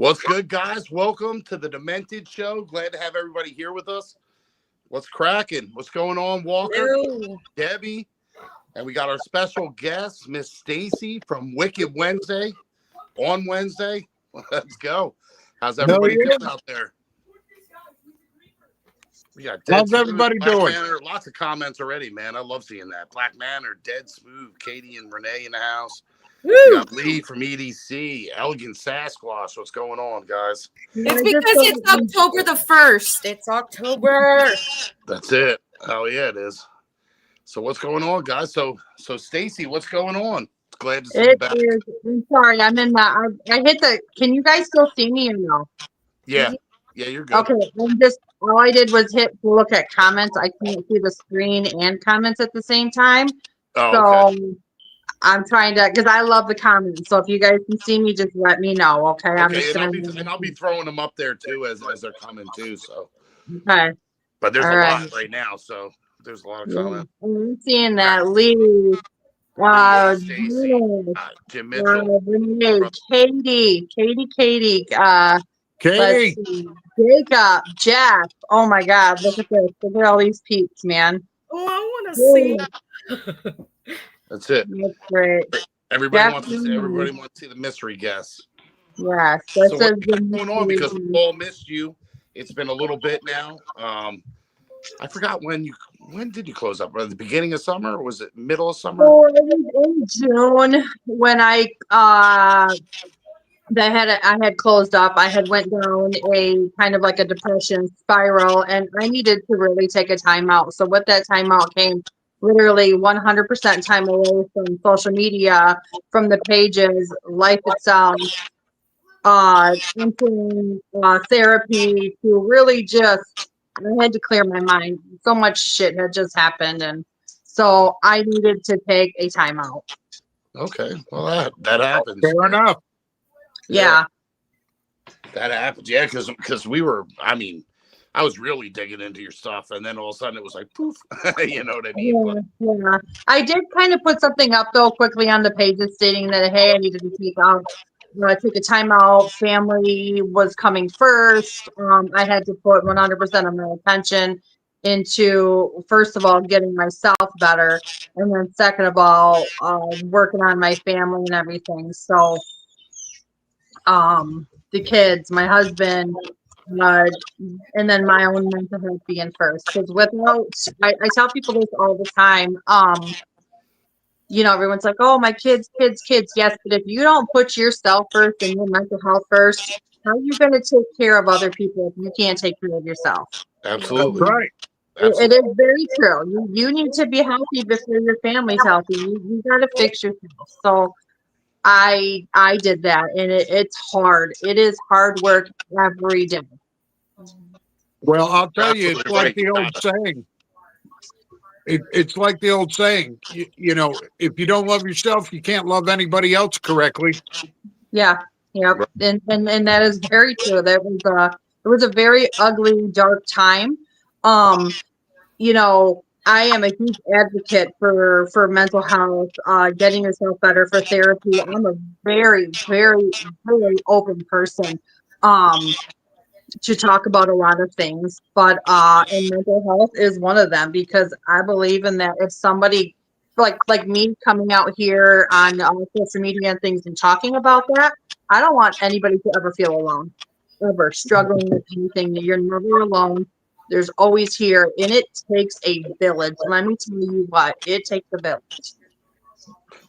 What's good, guys? Welcome to the Demented show. Glad to have everybody here with us. What's cracking? What's going on, Walker? Hello. Debbie, and we got our special guest, Miss Stacy from Wicked Wednesday on Wednesday. Let's go. How's everybody doing out there? We got Dead How's Smooth, everybody Black doing? Manor. Lots of comments already, man. I love seeing that. Black Manor, Dead Smooth, Katie and Renee in the house. Woo. We got Lee from EDC, Elegant Sasquatch. What's going on, guys? It's because it's October the 1st. It's October. That's it. Oh yeah, it is. So what's going on, guys? So Stacy, what's going on? Glad to see you back. I'm sorry, I'm in the. I hit the. Can you guys still see me or no? Yeah, you're good. Okay, all I did was hit look at comments. I can't see the screen and comments at the same time. Oh, okay. I'm trying to, because I love the comments. So if you guys can see me, just let me know. Okay, I'm just gonna. I'll be throwing them up there too as they're coming too. So. Okay. But there's a lot right now, so there's a lot of comments. I'm seeing that Lee. Jim Mitchell, Renee, Katie, Katie, Jacob, Jeff. Oh my God, look at this! Look at all these peeps, man. Oh, I want to see. That's it. That's great. Everybody wants to see the mystery guests. Yes. So what's going on? Because we all missed you. It's been a little bit now. I forgot when did you close up? At the beginning of summer, or was it middle of summer? Oh, it was in June when I had closed up. I had went down a kind of like a depression spiral, and I needed to really take a time out. So with that time out came literally 100% time away from social media, from the pages, life itself, entering therapy, to really just, I had to clear my mind. So much shit had just happened, and so I needed to take a time out. Okay, well that happens. Fair enough. Yeah. That happens. Yeah, because we were. I mean, I was really digging into your stuff, and then all of a sudden it was like poof. You know what I mean? Yeah. I did kind of put something up though quickly on the pages stating that, hey, I needed to take a time out. Family was coming first. I had to put 100% of my attention into, first of all, getting myself better, and then second of all, working on my family and everything. So the kids, my husband, and then my own mental health being first. Because I tell people this all the time. Everyone's like, oh, my kids. Yes, but if you don't put yourself first and your mental health first, how are you going to take care of other people if you can't take care of yourself? Absolutely. That's right. It is very true. You need to be healthy before your family's healthy. You got to fix yourself. So I did that, and it's hard. It is hard work every day. Well, I'll tell you, it's like the old saying. It's like the old saying. You know, if you don't love yourself, you can't love anybody else correctly. Yeah, and that is very true. It was a very ugly, dark time. I am a huge advocate for mental health, getting yourself better, for therapy. I'm a very, very, very open person to talk about a lot of things, but and mental health is one of them, because I believe in that. If somebody like me coming out here on social media and things and talking about that, I don't want anybody to ever feel alone, ever struggling with anything. You're never alone. There's always here, and it takes a village. Let me tell you what, it takes a village.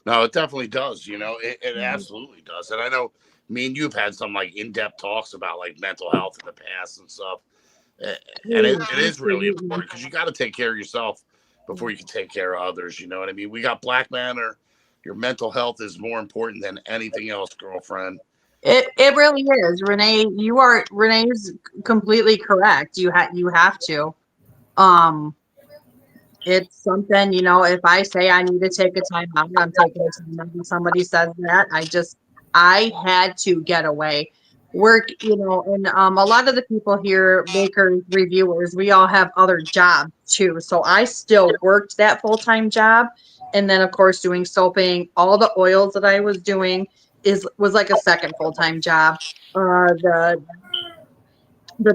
No, it definitely does. It absolutely does. And I know me and you've had some like in-depth talks about like mental health in the past and stuff. And it is really important, because you got to take care of yourself before you can take care of others. You know what I mean? We got Black Manor. Your mental health is more important than anything else, girlfriend. It really is, Renee. Renee's completely correct. You have to. It's something, if I say I need to take a time out, I'm taking a time out. If somebody says that, I had to get away. Work, and a lot of the people here, makers, reviewers, we all have other jobs too. So I still worked that full-time job. And then, of course, doing soaping, all the oils that I was doing, was like a second full-time job. The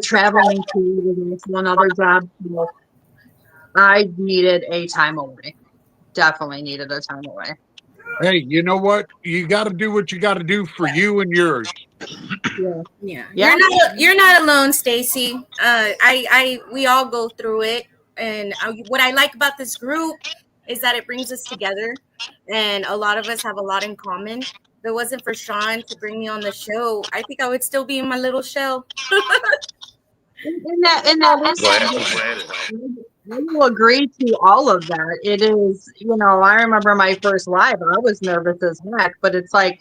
traveling too was also another job. So I needed a time away. Definitely needed a time away. Hey, you know what? You got to do what you got to do for you and yours. Yeah. Yeah. Yeah. You're not alone, Stacy. We all go through it, and what I like about this group is that it brings us together, and a lot of us have a lot in common. If it wasn't for Sean to bring me on the show, I think I would still be in my little shell. And that is, Glad it helped. I will agree to all of that. It is, I remember my first live, I was nervous as heck, but it's like,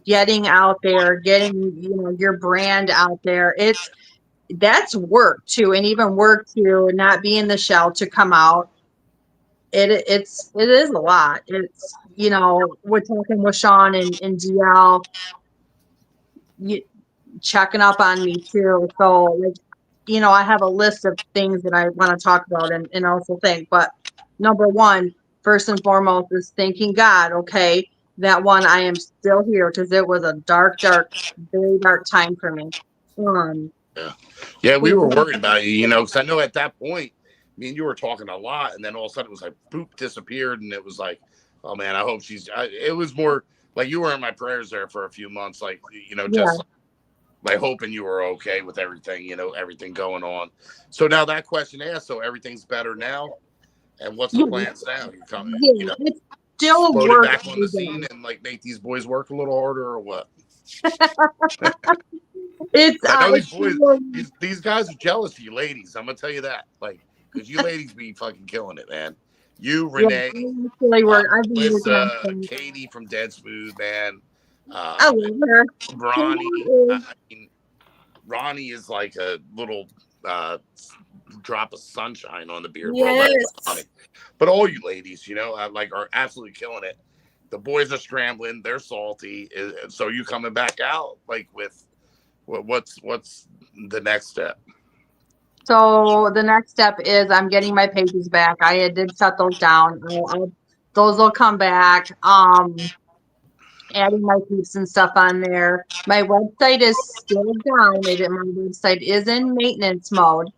getting out there, getting, your brand out there. That's work too. And even work to not be in the shell to come out. It is a lot. It's, we're talking with Sean and DL, checking up on me too. So like, I have a list of things that I want to talk about and also think. But number one, first and foremost, is thanking God. Okay, that one I am still here because it was a dark, very dark time for me. Yeah, we were worried about you, because I know at that point, me and you were talking a lot, and then all of a sudden it was like, boop, disappeared, and it was like, oh man, I hope it was more like you were in my prayers there for a few months, like, just like hoping you were okay with everything, everything going on. So now that question asked, so everything's better now, and what's the plans now? You coming, it's still floating work back on the scene and like make these boys work a little harder, or what? I know these boys, these guys are jealous of you ladies. I'm gonna tell you that, like, because you ladies be fucking killing it, man. You, Renee, Melissa, Katie from Dead Smooth, man. I love her. Ronnie, Ronnie is like a little drop of sunshine on the beard world. Yes. But all you ladies, like are absolutely killing it. The boys are scrambling. They're salty. So you coming back out like with what's the next step? So the next step is I'm getting my pages back. I did set those down. Those will come back. Adding my peeps and stuff on there. My website is still down. My website is in maintenance mode.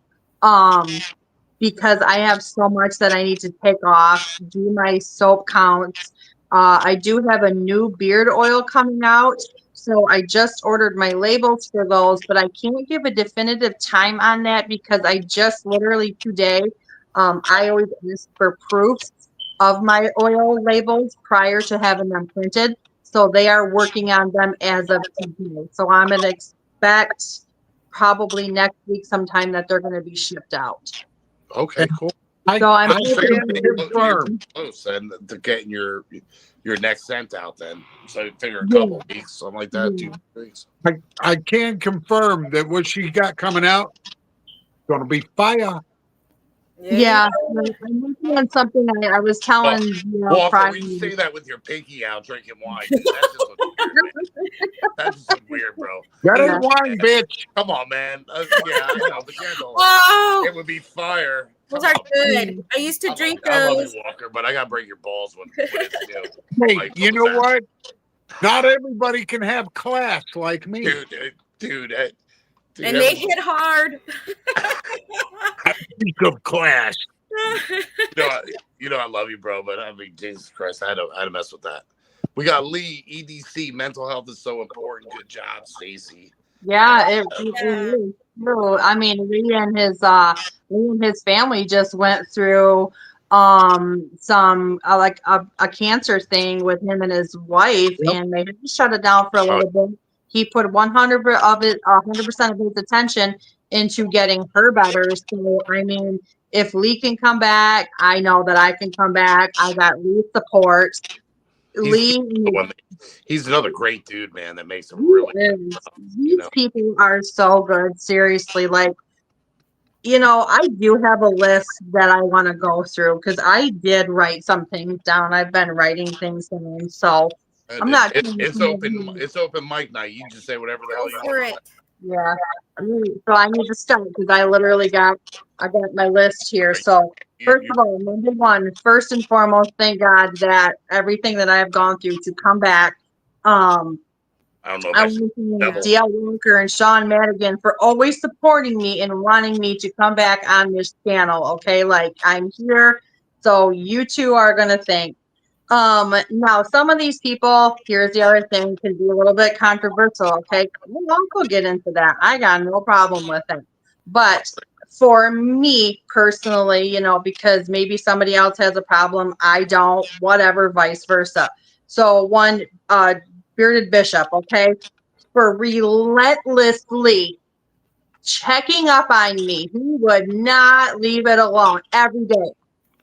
Because I have so much that I need to take off, do my soap counts. I do have a new beard oil coming out. So I just ordered my labels for those, but I can't give a definitive time on that because I just literally today, I always ask for proofs of my oil labels prior to having them printed. So they are working on them as of today. So I'm going to expect probably next week sometime that they're going to be shipped out. Okay, cool. So I'm close and to getting your next scent out then. So I figure a couple weeks, something like that, 2 weeks. I can confirm that what she got coming out going to be fire. Yeah, I'm working on something. I was telling Walker, you say that with your pinky out drinking wine. Dude, that just looks weird, man. That just looks weird, bro. That ain't wine, bitch. Come on, man. Yeah, I know, but it would be fire. Those are good. I used to drink those. I love you, Walker, but I gotta break your balls when it's new. Hey, like, you know what? Not everybody can have class like me. Dude, and they hit hard. I speak of class. I love you, bro, but I mean, Jesus Christ, I had to mess with that. We got Lee, EDC. Mental health is so important. Good job, Stacy. Yeah, it is true. I mean, Lee and his family just went through some like a cancer thing with him and his wife, and they had to shut it down for a little bit. He put 100% of his attention into getting her better. So I mean, if Lee can come back, I know that I can come back. I got Lee's support. He's another great dude, man. That makes him really. These people are so good. Seriously, like, I do have a list that I want to go through because I did write some things down. I've been writing things down, so I'm not. It's open. It's open mic night. You just say whatever the hell you want. Yeah. So I need to start because I got my list here. So first of all, number one, first and foremost, thank God that everything that I have gone through to come back, I don't know if I I want to thank Neville. DL Walker and Sean Madigan for always supporting me and wanting me to come back on this channel. Okay, like I'm here, so you two are gonna thank. Now some of these people, here's the other thing, can be a little bit controversial. Okay, we'll also get into that. I got no problem with it, but for me personally, you know, because maybe somebody else has a problem, I don't. Whatever, vice versa. So one, bearded bishop, okay, for relentlessly checking up on me. He would not leave it alone every day.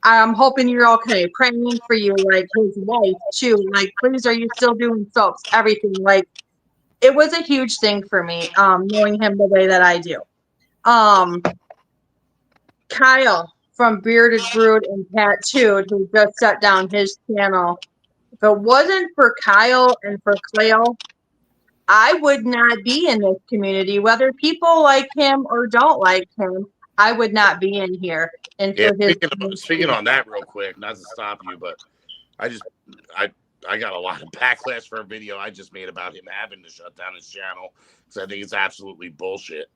I'm hoping you're okay. Praying for you, like his wife too. Like, please, are you still doing soaps? Everything. Like, it was a huge thing for me, knowing him the way that I do. Um, Kyle from Bearded Brood and Tattooed, who just shut down his channel. If it wasn't for Kyle and for Cleo, I would not be in this community, whether people like him or don't like him. I would not be in here. And Yeah, for his speaking on that real quick, not to stop you, but I just I got a lot of backlash for a video I just made about him having to shut down his channel because I think it's absolutely bullshit.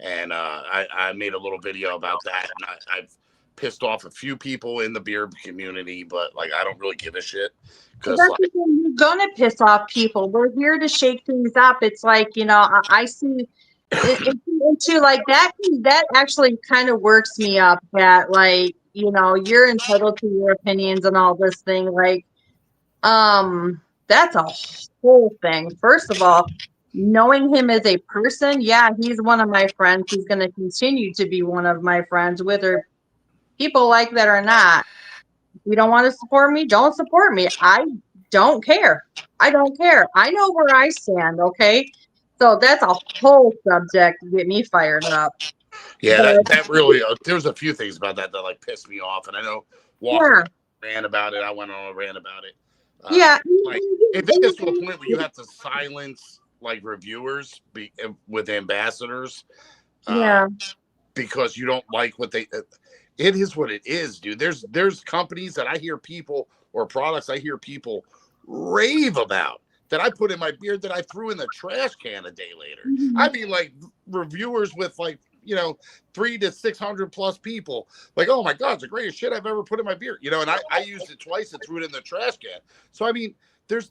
And I made a little video about that, and I've pissed off a few people in the beard community, but like I don't really give a shit because that's the thing, you're gonna piss off people. We're here to shake things up. It's like, you know, I see into like that. That actually kind of works me up. That, like, you know, you're entitled to your opinions and all this thing. Like, that's a whole thing. First of all, knowing him as a person, yeah, he's one of my friends. He's going to continue to be one of my friends, whether people like that or not. If you don't want to support me, don't support me. I don't care. I don't care. I know where I stand, okay? So that's a whole subject to get me fired up. yeah, But that really there's a few things about that like pissed me off, and I know Walker ran about it. I went on a rant about it. Yeah. Like if it gets to a point where you have to silence like reviewers with ambassadors, Yeah. because you don't like what they. It is what it is, dude. There's companies that I hear people or products I hear people rave about that I put in my beard that I threw in the trash can a day later. I mean, like reviewers with like, you know, 300 to 600 plus people, like, oh my God, it's the greatest shit I've ever put in my beard, you know, and I used it twice and threw it in the trash can. So, I mean, there's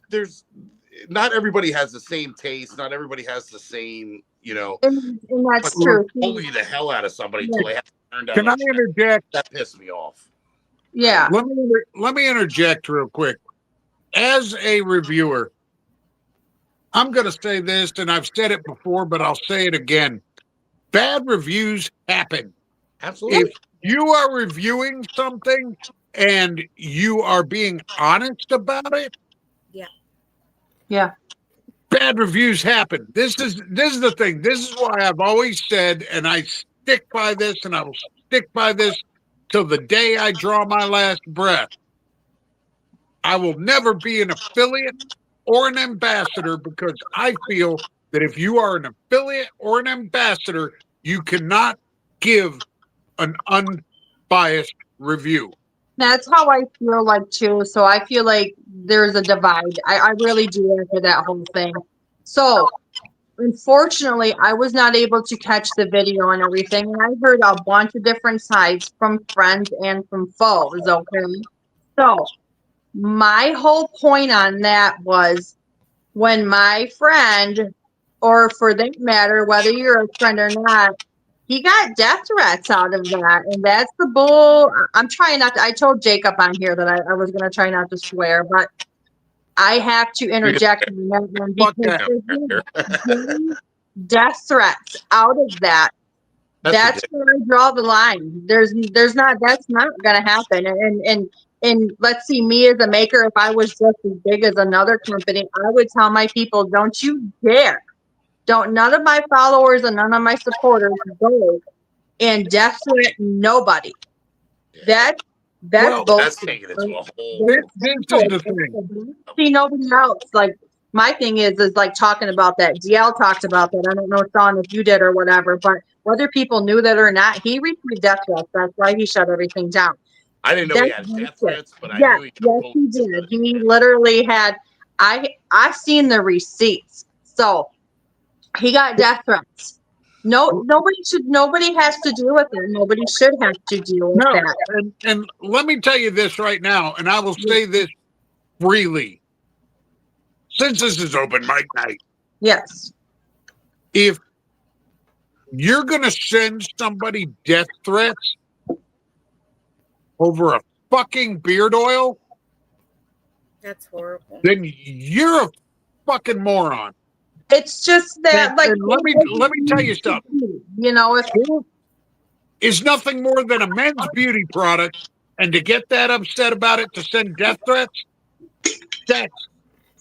not everybody has the same taste. Not everybody has the same, you know, And that's true. bully the hell out of somebody until they have to turn down. Can I interject? That pissed me off. Yeah. Let me interject real quick. As a reviewer, I'm going to say this, and I've said it before, but I'll say it again. Bad reviews happen. Absolutely. If you are reviewing something and you are being honest about it, Yeah. bad reviews happen. This is the thing. This is why I've always said, and I stick by this, and I will stick by this till the day I draw my last breath. I will never be an affiliate or an ambassador because I feel that if you are an affiliate or an ambassador, you cannot give an unbiased review. That's how I feel like too. So I feel like there's a divide. I really do after that whole thing. So unfortunately, I was not able to catch the video and everything. And I heard a bunch of different sides from friends and from foes. Okay. So my whole point on that was when my friend, or for that matter, whether you're a friend or not, he got death threats out of that. And that's the bull. I'm trying not to, I told Jacob on here that I was going to try not to swear, but I have to interject on that one because death threats out of that. That's where I draw the line. There's not, that's not going to happen. And let's see, me as a maker, if I was just as big as another company, I would tell my people, don't you dare. Don't, none of my followers and none of my supporters go and death threat nobody. That's taking it to a whole. This is the thing. See, nobody else. Like, my thing is like talking about that. DL talked about that. I don't know, Sean, if you did or whatever, but whether people knew that or not, he received death threats. That's why he shut everything down. I didn't know he had death threats, but I knew yes, he did. He literally had. I've seen the receipts So he got death threats. Nobody has to deal with it. Nobody should have to deal with No, that. and let me tell you this right now, and I will say this freely. Since this is open mic night, Yes. if you're going to send somebody death threats over a fucking beard oil, That's horrible. then you're a fucking moron. It's just that, like, And let me tell you something. you know, if Is nothing more than a men's beauty product, and to get that upset about it, to send death threats, that's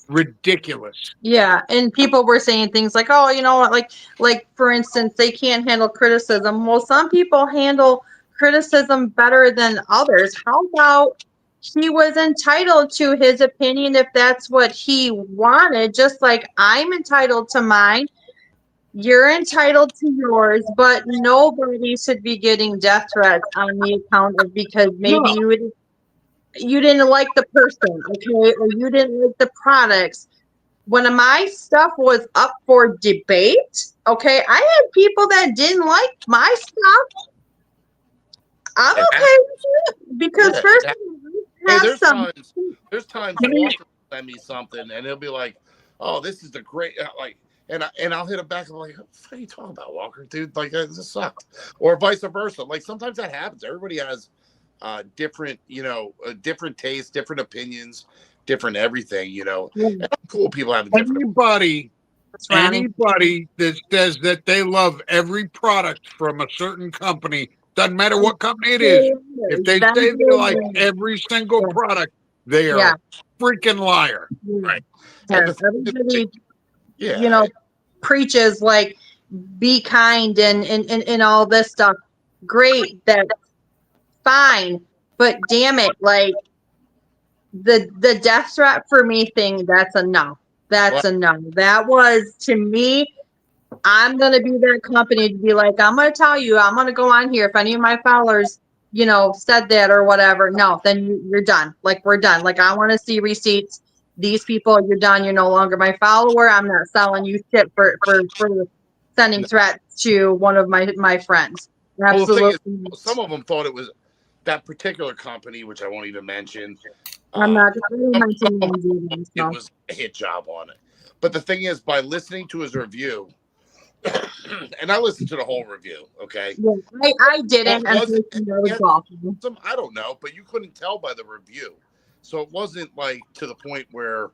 ridiculous. yeah, and people were saying things like, oh, you know what, like for instance, they can't handle criticism. Well, some people handle criticism better than others. How about he was entitled to his opinion if that's what he wanted, just like I'm entitled to mine. You're entitled to yours, but nobody should be getting death threats on the account of because maybe No. you didn't like the person, okay, or you didn't like the products. When my stuff was up for debate, okay, I had people that didn't like my stuff. I'm okay with it because Yeah, first yeah. of all, Hey, I have some. there's times Walker will send me something and he'll be like, "Oh, this is the great like," and I'll hit him back. I'm like, "What are you talking about, Walker, dude? Like this sucked," or vice versa. Like sometimes that happens. Everybody has different, different tastes, different opinions, different everything. And cool people having different. Anybody that says that they love every product from a certain company, doesn't matter what company it is, if they say they like every single product, they are a freaking liar. Right. Yeah, And everybody, yeah, preaches like be kind and all this stuff. Great, that's fine, but damn it, like the death threat for me thing, that's a no. That's a no. That was, to me, I'm going to be that company to be like, I'm going to tell you, I'm going to go on here. If any of my followers, said that or whatever, no, then you're done. Like, we're done. Like, I want to see receipts. These people, you're done. You're no longer my follower. I'm not selling you shit for sending threats to one of my friends. Absolutely. Well, the thing is, some of them thought it was that particular company, which I won't even mention. I'm not going to mention it was a hit job on it. But the thing is, by listening to his review, and I listened to the whole review, okay? Yeah, I didn't. I don't know, but you couldn't tell by the review. So it wasn't like to the point where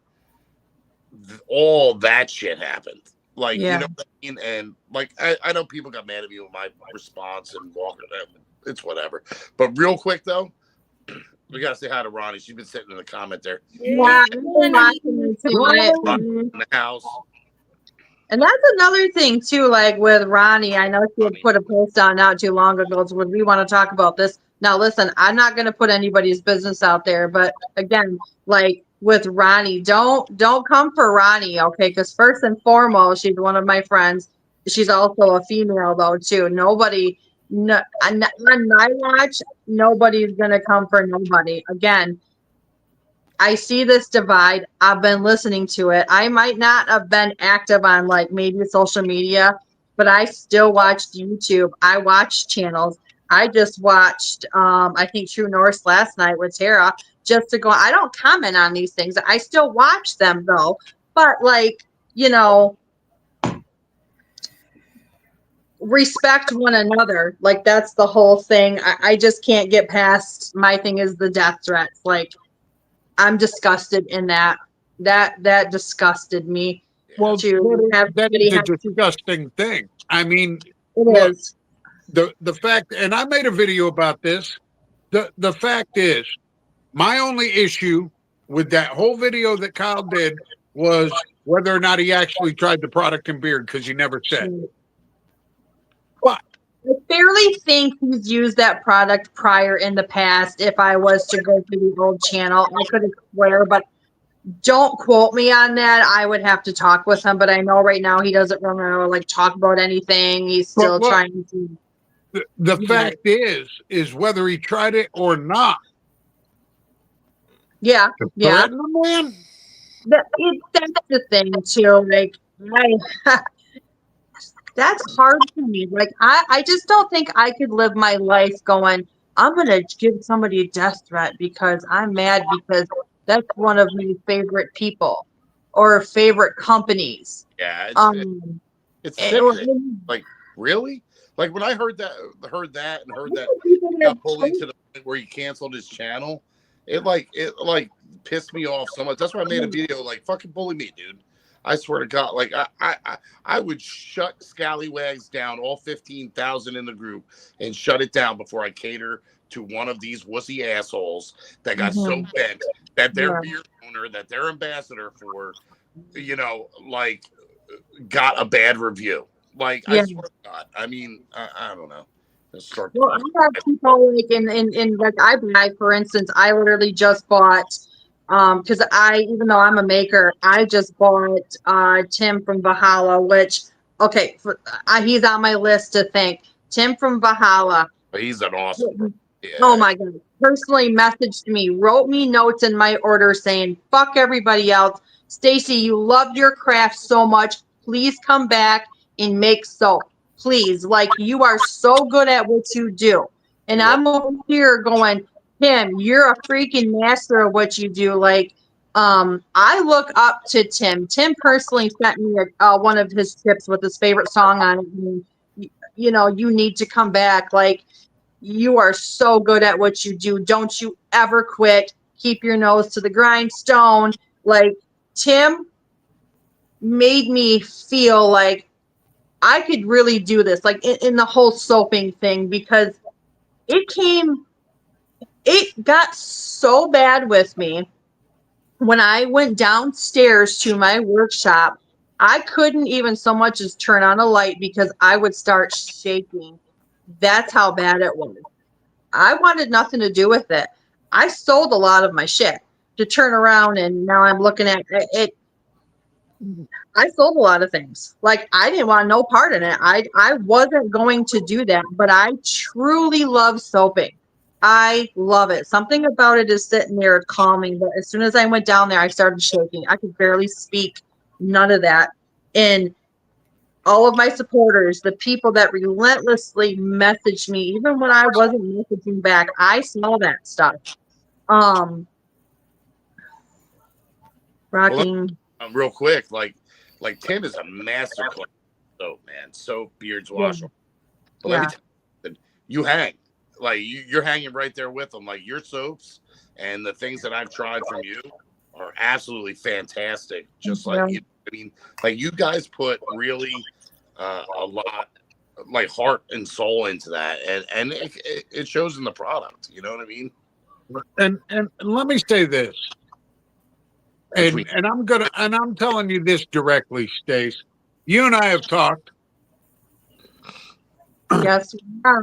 all that shit happened. Like, you know what I mean? And like, I know people got mad at me with my response and Walker. It's whatever. But real quick, though, we got to say hi to Ronnie. She's been sitting in the comment there. Yeah, in the house. And that's another thing too, like with Ronnie, I know she had put a post on not too long ago. So we want to talk about this. Now listen, I'm not going to put anybody's business out there, but again, like with Ronnie, don't come for Ronnie, okay? Because first and foremost, she's one of my friends. She's also a female though too. Nobody, no, on my watch, nobody's going to come for nobody. Again, I see this divide. I've been listening to it. I might not have been active on like maybe social media, but I still watched YouTube. I watched channels. I just watched I think True North last night with Tara just to go. I don't comment on these things. I still watch them though. But like, respect one another. Like that's the whole thing. I just can't get past, my thing is the death threats. Like I'm disgusted in that. That disgusted me. Well, that is a disgusting thing. I mean, it is. The fact, and I made a video about this. The fact is, my only issue with that whole video that Kyle did was whether or not he actually tried the product in beard, because he never said. But I barely think he's used that product prior in the past. If I was to go to the old channel, I could swear, but don't quote me on that. I would have to talk with him, but I know right now he doesn't really like talk about anything. He's still trying to. The fact is whether he tried it or not. Yeah, yeah. Man. That's the thing too. Like I, that's hard for me. Like I just don't think I could live my life going, I'm gonna give somebody a death threat because I'm mad because that's one of my favorite people or favorite companies. Yeah, Um, it's or sickening. Like, really? Like when I heard that people he that got bullied to the point where he canceled his channel, it pissed me off so much. That's why I made a video like fucking bully me, dude. I swear to God, like I would shut scallywags down, all 15,000 in the group, and shut it down before I cater to one of these wussy assholes that got so Mhm. bent that their Yeah. beer owner, that their ambassador for, like got a bad review. Like, I Yeah. swear to God. I mean, I don't know. Just start Well, pulling. I have people like in like I buy, for instance, I literally just bought because I, even though I'm a maker, I just bought Tim from Valhalla, which okay, he's on my list to thank. Tim from Valhalla. He's an awesome bro. Oh Yeah. my God. Personally messaged me, wrote me notes in my order saying, fuck everybody else. Stacy, you love your craft so much. Please come back and make soap. Please. Like, you are so good at what you do. And You are. I'm over here going, Tim, you're a freaking master of what you do. Like, I look up to Tim. Tim personally sent me one of his tips with his favorite song on it. And, you need to come back. Like, you are so good at what you do. Don't you ever quit. Keep your nose to the grindstone. Like, Tim made me feel like I could really do this, like in the whole soaping thing, because it got so bad with me when I went downstairs to my workshop. I couldn't even so much as turn on a light because I would start shaking. That's how bad it was. I wanted nothing to do with it. I sold a lot of my shit to turn around, and now I'm looking at it. I sold a lot of things. Like, I didn't want no part in it. I wasn't going to do that, but I truly love soaping. I love it. Something about it is sitting there calming. But as soon as I went down there, I started shaking. I could barely speak. None of that. And all of my supporters, the people that relentlessly messaged me, even when I wasn't messaging back, I saw that stuff. Um, Well, rocking. real quick, like Tim is a master class soap, man. Soap, beards, Yeah, wash. But let me yeah, tell you, you hang. Like, you're hanging right there with them. Like, your soaps and the things that I've tried from you are absolutely fantastic. Just like yeah. you, I mean, like, you guys put really a lot, like, heart and soul into that, and it shows in the product. You know what I mean? And let me say this, Between and I'm telling you this directly, Stace. You and I have talked. Yes, yeah.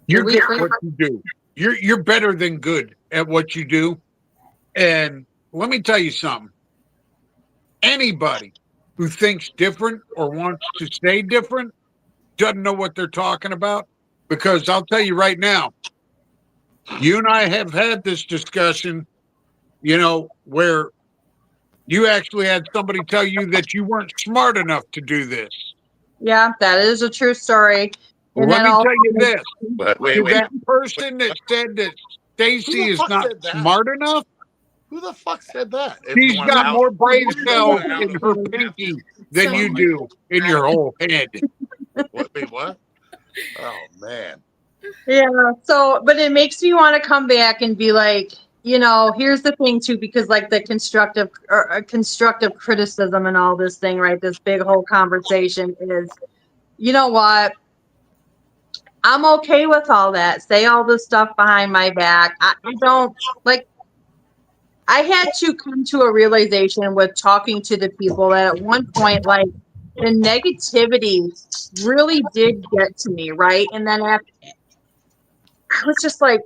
You're We good at what you do. You're better than good at what you do. And let me tell you something. Anybody who thinks different or wants to stay different doesn't know what they're talking about. Because I'll tell you right now, you and I have had this discussion, where you actually had somebody tell you that you weren't smart enough to do this. Yeah, that is a true story. Well, And let then me also, tell you this. but wait, To wait, that person that said that who Stacy the is fuck not said that? smart enough, Who the fuck said that? If you she's want got out, more brain you cells want out in of her it, pinky than So you do in your whole head. what? Wait, what? Oh man. yeah, so, but it makes me want to come back and be like, here's the thing too, because like the constructive criticism and all this thing, right? This big whole conversation is, you know what? I'm okay with all that. Say all this stuff behind my back. I don't like. I had to come to a realization with talking to the people that at one point, like, the negativity really did get to me, right? And then I was just like,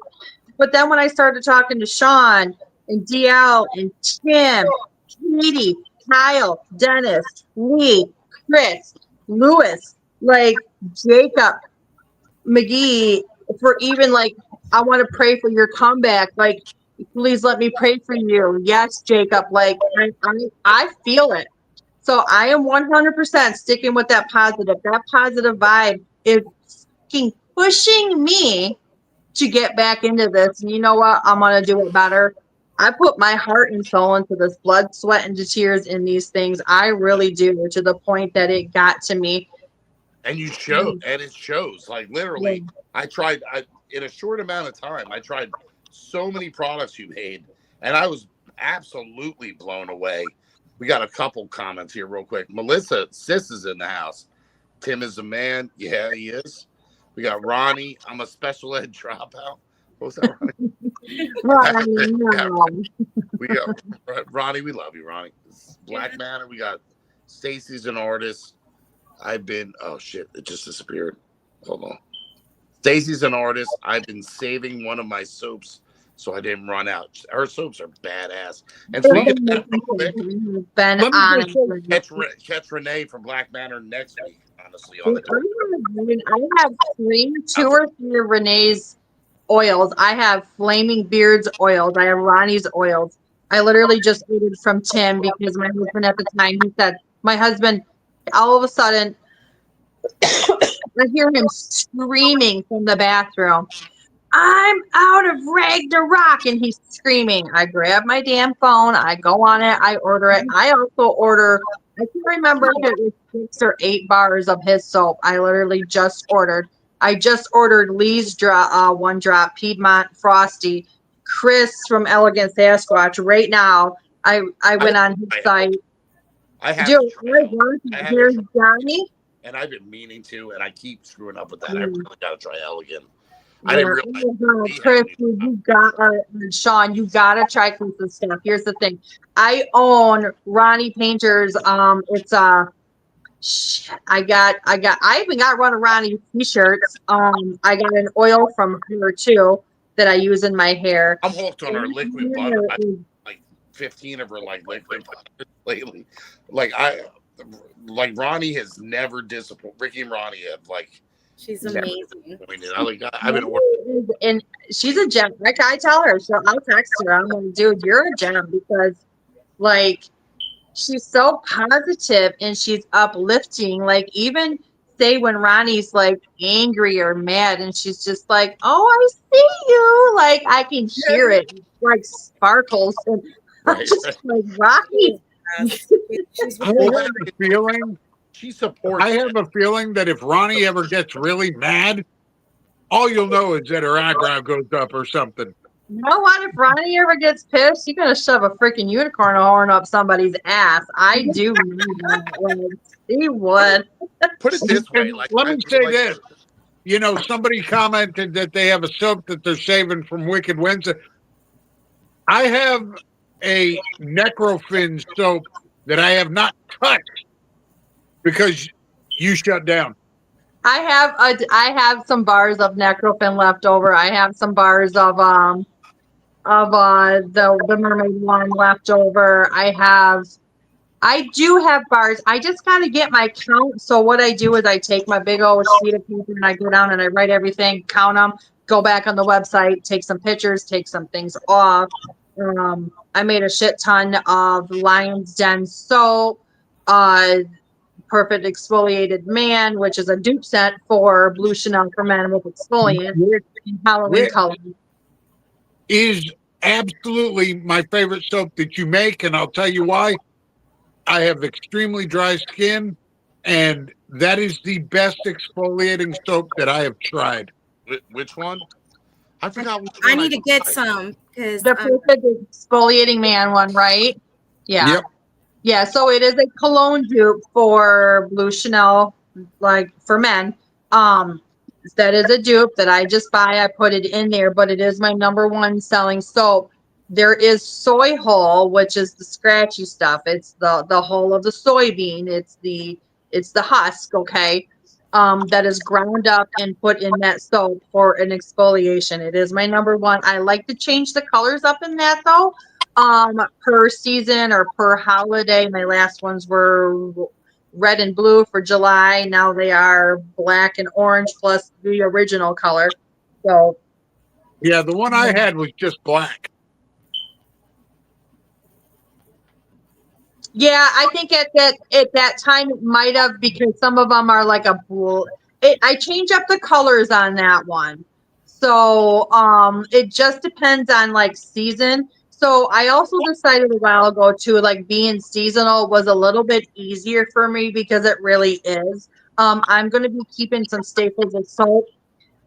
but then when I started talking to Sean and DL and Tim, Katie, Kyle, Dennis, Lee, Chris, Lewis, like Jacob, McGee, for even like, I want to pray for your comeback. Like, Please let me pray for you. Yes, Jacob. Like I feel it. So I am 100% sticking with that positive. That positive vibe is fucking pushing me to get back into this. And you know what? I'm gonna do it better. I put my heart and soul into this, blood, sweat, and tears in these things. I really do, to the point that it got to me. And you show, and it shows. Like literally, Yeah. In a short amount of time, I tried so many products you made, and I was absolutely blown away. We got a couple comments here, real quick. Melissa Sis is in the house. Tim is a man. Yeah, he is. We got Ronnie. I'm a special ed dropout. What was that, Ronnie? No. We got Ronnie. We love you, Ronnie. Black Manor. We got Stacy's an artist. I've been. Oh shit! It just disappeared. Hold on. Stacy's an artist. I've been saving one of my soaps so I didn't run out. Her soaps are badass. And speaking of that, real quick, Ben, Let me just catch Renee from Black Manor next week. Honestly, on the I have two or three of Renee's oils. I have Flaming Beards oils. I have Ronnie's oils. I literally just ordered from Tim because my husband at the time, he said, my husband, all of a sudden, I hear him screaming from the bathroom. I'm out of Ragnarok, and he's screaming. I grab my damn phone, I go on it, I order it. I also order, I can't remember if it was 6 or 8 bars of his soap. I literally just ordered. I just ordered Lee's one drop Piedmont Frosty, Chris from Elegant Sasquatch. Right now, I went on his site. I have Dude, to try it. here's Johnny. And I've been meaning to, and I keep screwing up with that. I really got to try Elegant. Yeah, I didn't realize. Chris, you got Sean, you gotta try Chris's stuff. Here's the thing. I own Ronnie Painter's it's I even got one of Ronnie's t-shirts. I got an oil from her too that I use in my hair. I'm hooked on her liquid butter. I like 15 of her like liquid butter lately. Like Ronnie has never disappointed. Ricky and Ronnie have like she's amazing. I've been ordering. And she's a gem. Like I tell her, so I'll text her. I'm like, dude, you're a gem, because like she's so positive and she's uplifting. Like even say when Ronnie's like angry or mad and she's just like, oh, I see you. Like I can hear it. Like sparkles. And I'm just like, Rocky. I have a feeling. She supports. I have a feeling that if Ronnie ever gets really mad, all you'll know is that her eyebrow goes up or something. You know what? If Ronnie ever gets pissed, he's gonna shove a freaking unicorn horn up somebody's ass. I do know that. Like, he would. Put it this way. Like, let me say this. You know, somebody commented that they have a soap that they're saving from Wicked Wednesday. I have a Necrofin soap that I have not touched because you shut down. I have some bars of Necrofin left over. I have some bars of the mermaid one left over. I do have bars. I just got to get my count. So what I do is I take my big old sheet of paper and I go down and I write everything, count them, go back on the website, take some pictures, take some things off. I made a shit ton of Lion's Den soap, Perfect Exfoliated Man, which is a dupe set for Blue Chanel for men with exfoliant in Halloween color. Is absolutely my favorite soap that you make, and I'll tell you why. I have extremely dry skin, and that is the best exfoliating soap that I have tried. Which one? I forgot. I need to get some because the Perfect Exfoliating Man one, right? Yeah. Yep. Yeah, so it is a cologne dupe for Blue Chanel, like for men. That is a dupe that I just buy. I put it in there, but it is my #1 selling soap. There is soy hull, which is the scratchy stuff. It's the hull of the soybean. It's the husk, okay? That is ground up and put in that soap for an exfoliation. It is my #1. I like to change the colors up in that though. Per season or per holiday. My last ones were red and blue for July. Now they are black and orange plus the original color. So yeah, the one I had was just black. Yeah, I think at that time it might have, because some of them are like a bull. I change up the colors on that one. So it just depends on like season. So I also decided a while ago too, like being seasonal was a little bit easier for me because it really is. I'm gonna be keeping some staples of soap.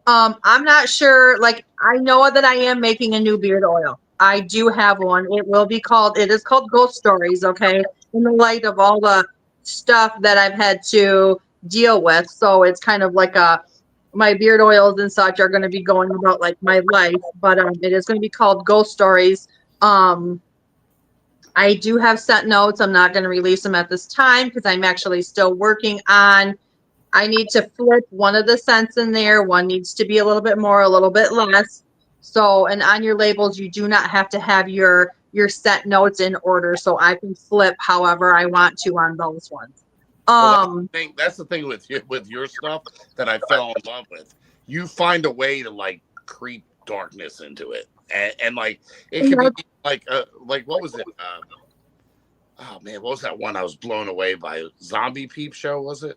I'm not sure. Like, I know that I am making a new beard oil. I do have one. It is called Ghost Stories, okay? In the light of all the stuff that I've had to deal with. So it's kind of like my beard oils and such are going to be going about like my life, but it is going to be called Ghost Stories. Um, I do have set notes. I'm not going to release them at this time because I'm actually still working on. I need to flip one of the scents in there. One needs to be a little bit more, a little bit less. So, and on your labels, you do not have to have your set notes in order. So I can flip however I want to on those ones. Well, that's the thing with your stuff that I fell in love with. You find a way to like creep darkness into it, and like it could be like what was it? Oh man, what was that one I was blown away by? Zombie Peep Show, was it?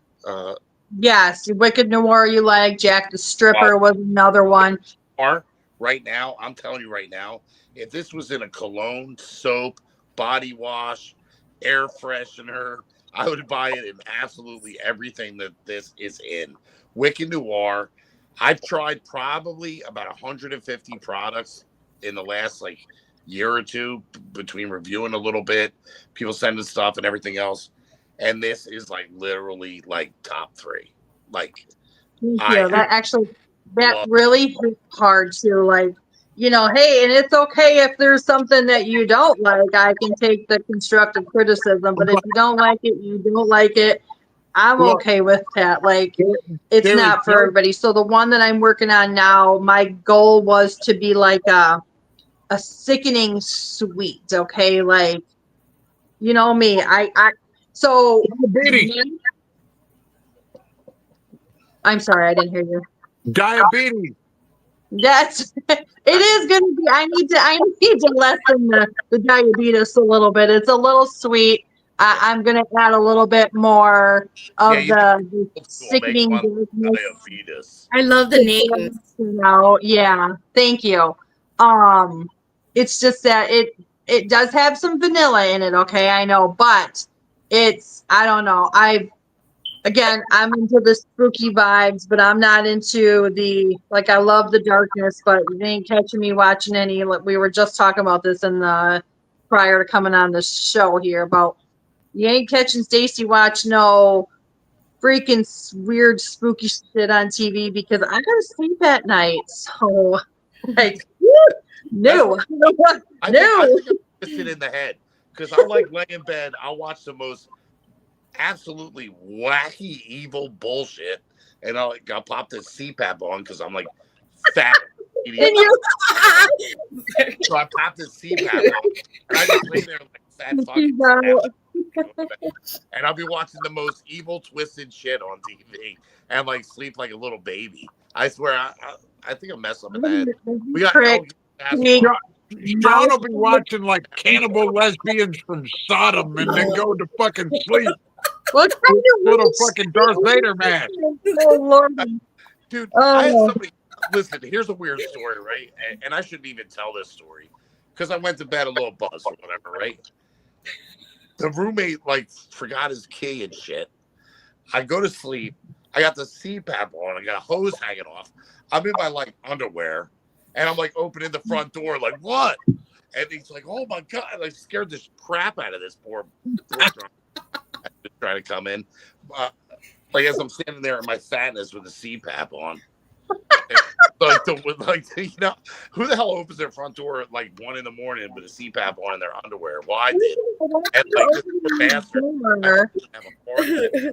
Yes, Wicked Noir you like. Jack the Stripper was another one. Right now, I'm telling you right now, if this was in a cologne, soap, body wash, air freshener, I would buy it in absolutely everything that this is in. Wicked Noir. I've tried probably about 150 products in the last like year or two between reviewing a little bit, people sending stuff and everything else. And this is like literally like top 3. Like Thank you. That really hits hard to like, hey, and it's okay if there's something that you don't like. I can take the constructive criticism, but if you don't like it, you don't like it. I'm okay with that. Like, it's not for everybody. So the one that I'm working on now, my goal was to be like a sickening sweet. Okay, like, you know me. So I'm sorry, I didn't hear you. Diabetes. That's it is going to be. I need to lessen the diabetes a little bit. It's a little sweet. I'm going to add a little bit more of the sickening diabetes. I love the name. Yeah, thank you. It's just that it does have some vanilla in it. Okay, I know, but I don't know. I'm into the spooky vibes, but I'm not into I love the darkness, but you ain't catching me watching any, like we were just talking about this prior to coming on the show here about you ain't catching Stacy watch no freaking weird spooky shit on TV because I gotta sleep at night. So like, no. I think I'm twisted in the head because I like laying in bed. I'll watch the most absolutely wacky evil bullshit and I'll pop this CPAP on because I'm like fat idiot. So I pop this CPAP on and I just lay there like fat fucking and I'll be watching the most evil twisted shit on TV and like sleep like a little baby. I swear I think I'm messing up in that. We got John will be watching like cannibal lesbians from Sodom and then go to fucking sleep. What kind of little fucking Darth Vader man? Oh, Lord. Dude, I had somebody. Listen, here's a weird story, right? And I shouldn't even tell this story because I went to bed a little buzzed or whatever, right? The roommate like forgot his key and shit. I go to sleep. I got the CPAP on. I got a hose hanging off. I'm in my like underwear, and I'm like opening the front door, like what? And he's like, "Oh my god!" I scared the crap out of this poor. Trying to come in, like as I'm standing there in my fatness with the CPAP on, who the hell opens their front door at like 1 a.m. with a CPAP on in their underwear? Well, I did, and like this poor bastard. Have a party.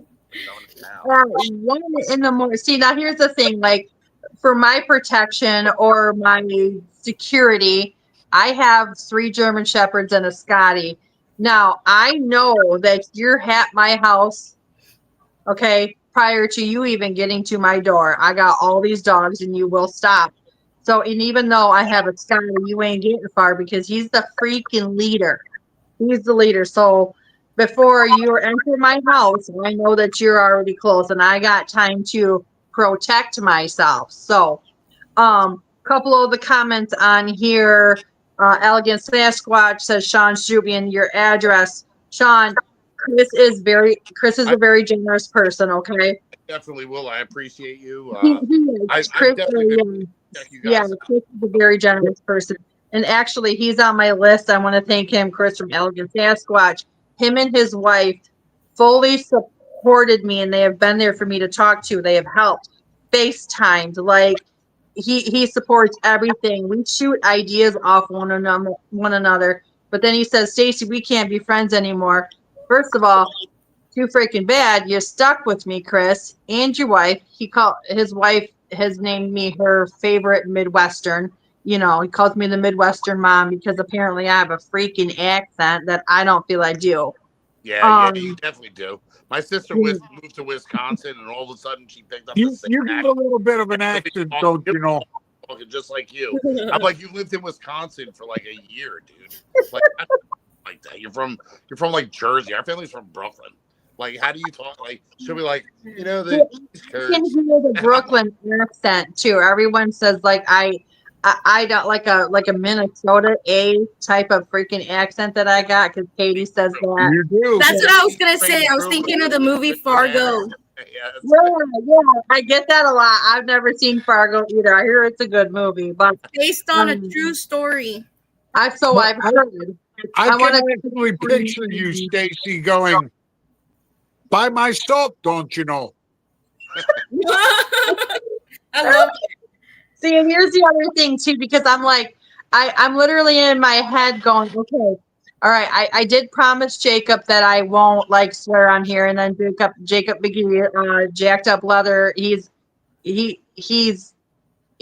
1 in the morning. See, now here's the thing. Like for my protection or my security, I have 3 German Shepherds and a Scotty. Now, I know that you're at my house, okay, prior to you even getting to my door. I got all these dogs and you will stop. So, and even though I have a Scotty, you ain't getting far because he's the freaking leader. He's the leader. So, before you enter my house, I know that you're already close and I got time to protect myself. So, couple of the comments on here. Elegant Sasquatch says, Sean Strubian, your address. Sean, Chris is I a very generous person, okay? definitely will. I appreciate you. He is. I've Chris, definitely been check you yeah, guys out. Chris is a very generous person. And actually, he's on my list. I want to thank him, Chris from Elegant Sasquatch. Him and his wife fully supported me, and they have been there for me to talk to. They have helped, FaceTimed. Like he supports everything. We shoot ideas off one another. But then he says, Stacy, we can't be friends anymore. First of all, too freaking bad. You're stuck with me, Chris, and your wife. His wife has named me her favorite Midwestern. You know, he calls me the Midwestern mom because apparently I have a freaking accent that I don't feel I do. Yeah, you definitely do. My sister Yeah. moved to Wisconsin, and all of a sudden she picked up the You same get a accent. little bit of an accent, don't you know? Talking just like you. I'm like, you lived in Wisconsin for like a year, dude. Like, I don't like that. You're from like Jersey. Our family's from Brooklyn. Like, how do you talk? Like, she'll be like, the East I can Coast. hear the Brooklyn accent too. Everyone says like I don't like a Minnesota type of freaking accent that I got because Katie says that. You do. That's what I was gonna say. I was thinking of the movie Fargo. Yeah, I get that a lot. I've never seen Fargo either. I hear it's a good movie, but Based on a true story. I've heard. I wanna- can actually picture you, Stacy, going, by myself, don't you know? I love See, and here's the other thing too, because I'm like, I'm literally in my head going, okay, all right, I did promise Jacob that I won't like swear on here, and then Jacob McGee, jacked up leather. He's a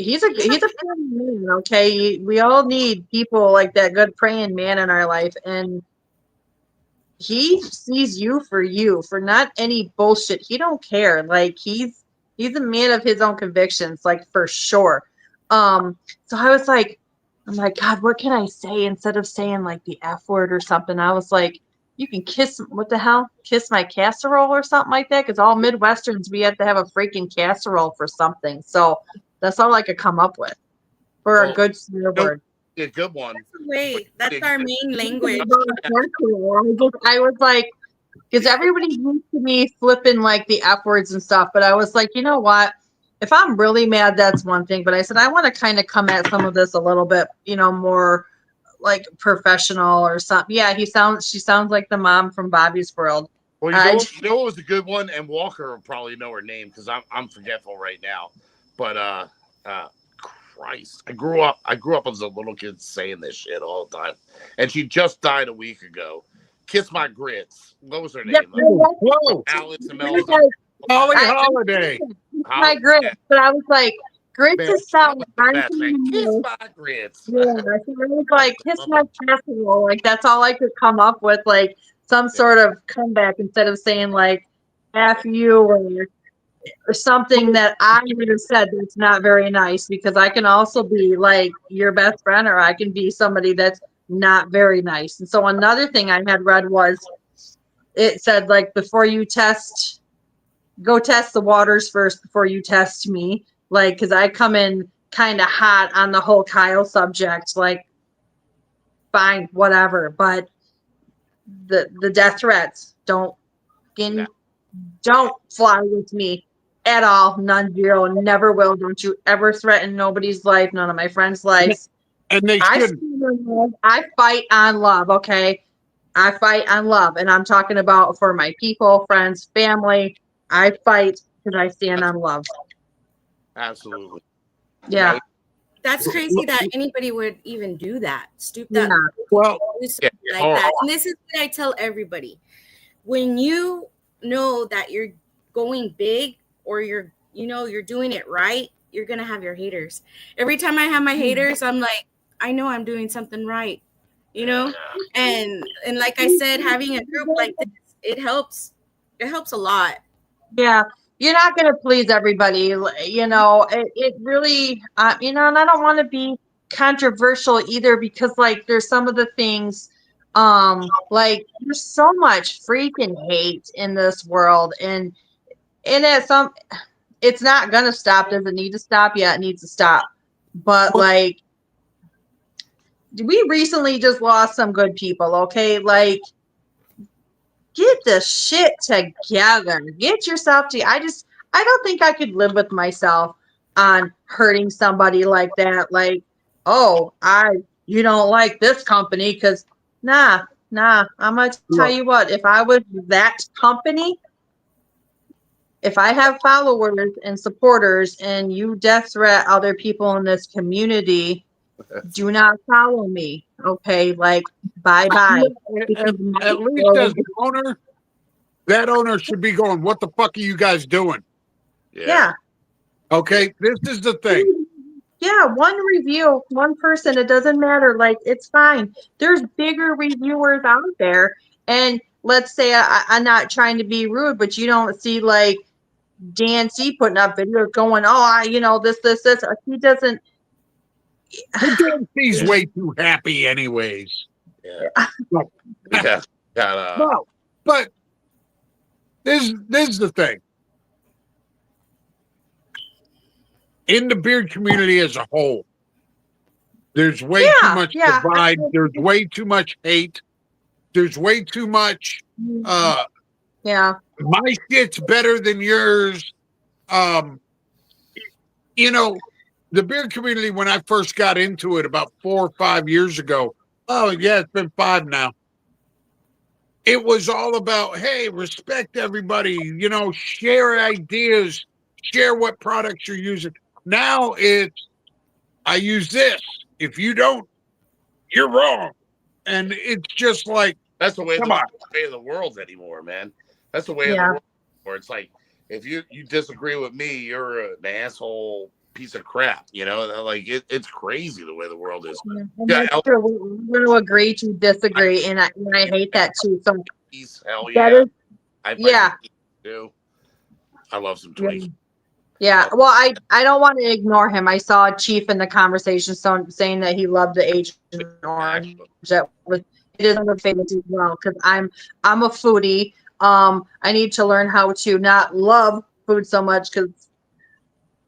funny man. Okay, we all need people like that, good praying man in our life, and he sees you for not any bullshit. He don't care. Like he's a man of his own convictions, like for sure. So I'm like, God, what can I say instead of saying like the F word or something? I was like, you can what the hell? Kiss my casserole or something like that? Because all Midwesterns, we have to have a freaking casserole for something. So that's all I could come up with for a good swear word. A good one. That's our main language. I was like, because everybody used to me flipping like the F words and stuff, but I was like, you know what? If I'm really mad, that's one thing. But I said I want to kind of come at some of this a little bit, more like professional or something. Yeah, she sounds like the mom from Bobby's World. Well, you know what was a good one, and Walker will probably know her name because I'm forgetful right now. But Christ, I grew up as a little kid saying this shit all the time, and she just died a week ago. Kiss my grits. What was her name? Whoa, Alice and Holly Holiday. My grits, but I was like, grits is sound. Kiss my grits. Yeah, I was like, kiss my casserole. Like that's all I could come up with, like some sort of comeback instead of saying like "f you" or something that I would have said that's not very nice. Because I can also be like your best friend, or I can be somebody that's not very nice. And so another thing I had read was it said like before you go test the waters first before you test me. Like, because I come in kind of hot on the whole Kyle subject. Like, fine, whatever. But the death threats don't fly with me at all. None, zero, never will. Don't you ever threaten nobody's life, none of my friends' lives. And they should. I fight on love, okay? I fight on love. And I'm talking about for my people, friends, family. I fight because I stand on love. Absolutely. Yeah. That's crazy that anybody would even do that. Stoop that. Yeah. Well, like that. And this is what I tell everybody. When you know that you're going big or you're doing it right, you're going to have your haters. Every time I have my haters, I'm like, I know I'm doing something right, and like I said, having a group like this, it helps a lot. Yeah, you're not going to please everybody, it really, and I don't want to be controversial either, because like there's some of the things Like there's so much freaking hate in this world, and it's not gonna stop. Does it need to stop? Yeah, it needs to stop. But like, we recently just lost some good people. Okay, like, get the shit together. Get yourself to. I don't think I could live with myself on hurting somebody like that. Like, oh, you don't like this company because nah. I'm gonna tell Look, you what. If I was that company, if I have followers and supporters, and you death threat other people in this community, do not follow me. Okay, like bye bye. at, Because my at least as the owner, that owner should be going, what the fuck are you guys doing? yeah. Okay, this is the thing. Yeah, one review, one person, it doesn't matter. Like, it's fine. There's bigger reviewers out there. And let's say I'm not trying to be rude, but you don't see like Dan C putting up videos going, oh, this. He doesn't. He's way too happy, anyways. Yeah. No, Yeah. no, but this is the thing. In the beard community as a whole, there's way too much divide. There's way too much hate. There's way too much. Yeah. My shit's better than yours. You know, the beard community, when I first got into it about 4 or 5 years ago. Oh yeah, it's been 5 now. It was all about, hey, respect everybody. You know, share ideas, share what products you're using. Now it's, I use this. If you don't, you're wrong. And it's just like, that's the way of the world anymore, man. That's the way of the world. Where it's like, if you disagree with me, you're an asshole piece of crap. You know, like it's crazy the way the world is. Yeah, we're going to agree to disagree, and I hate that too. So hell yeah, I do. I love some tweak. Yeah, well, I don't want to ignore him. I saw Chief in the conversation saying that he loved the Agent Orange. It is one of the favorites as well, because I'm a foodie. I need to learn how to not love food so much, because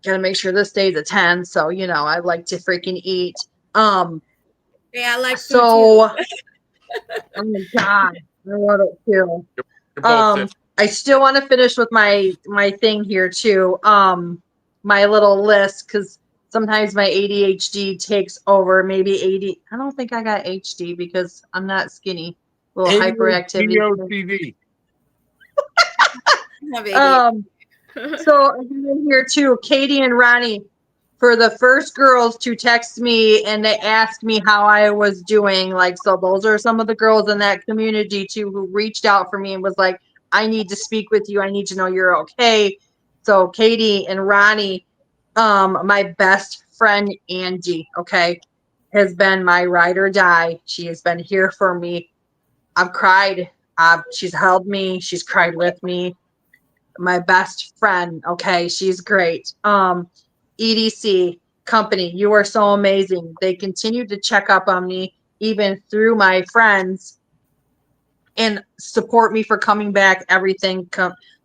gotta make sure this stays a 10. So I like to freaking eat. Yeah, I like food too. Oh my god, I love it too. I still want to finish with my thing here too. My little list, because sometimes my ADHD takes over. Maybe 80. I don't think I got HD because I'm not skinny. A little hyperactivity. So I'm in here too. Katie and Ronnie, for the first girls to text me and they asked me how I was doing. Like, so those are some of the girls in that community too who reached out for me and was like, I need to speak with you. I need to know you're okay. So Katie and Ronnie, my best friend Angie, okay, has been my ride or die. She has been here for me. I've cried. She's held me. She's cried with me. My best friend, okay, she's great. EDC company, you are so amazing. They continue to check up on me even through my friends and support me for coming back. Everything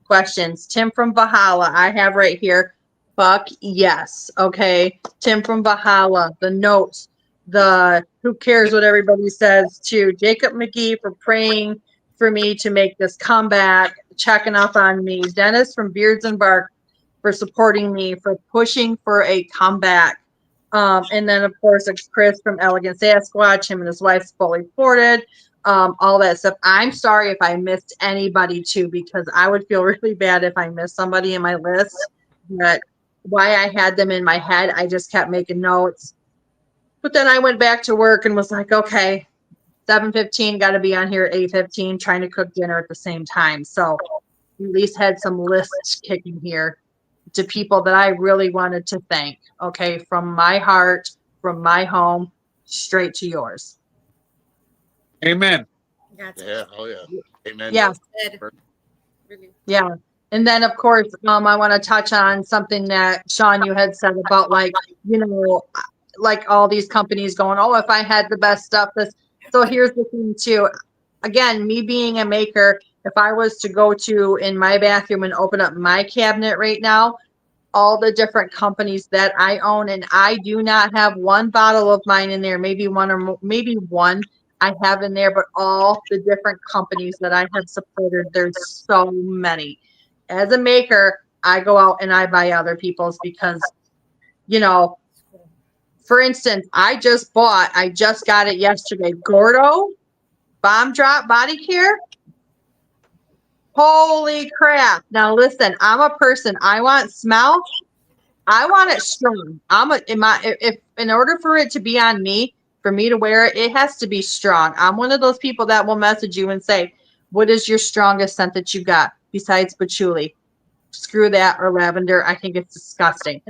questions. Tim from Valhalla, I have right here. Fuck yes. Okay. Tim from Valhalla, the notes, the who cares what everybody says too. Jacob McGee for praying for me to make this comeback, checking up on me. Dennis from Beards and Bark for supporting me, for pushing for a comeback. And then, of course, it's Chris from Elegant Sasquatch. Him and his wife's fully ported. All that stuff. I'm sorry if I missed anybody too, because I would feel really bad if I missed somebody in my list. But why I had them in my head, I just kept making notes. But then I went back to work and was like, okay, 7:15, got to be on here at 8:15, trying to cook dinner at the same time. So at least had some lists kicking here to people that I really wanted to thank. Okay, from my heart, from my home, straight to yours. Amen. Yeah, oh yeah. Amen. Yeah. Yeah. And then, of course, I want to touch on something that, Sean, you had said about, like, like all these companies going, oh, if I had the best stuff, this. So here's the thing too. Again, me being a maker, if I was to go to in my bathroom and open up my cabinet right now, all the different companies that I own, and I do not have one bottle of mine in there, maybe one or maybe one I have in there, but all the different companies that I have supported, there's so many. As a maker, I go out and I buy other people's because, you know, for instance, I just got it yesterday. Gordo Bomb Drop Body Care. Holy crap. Now listen, I'm a person, I want smell. I want it strong. If in order for it to be on me, for me to wear it, it has to be strong. I'm one of those people that will message you and say, "What is your strongest scent that you got besides patchouli?" Screw that or lavender. I think it's disgusting.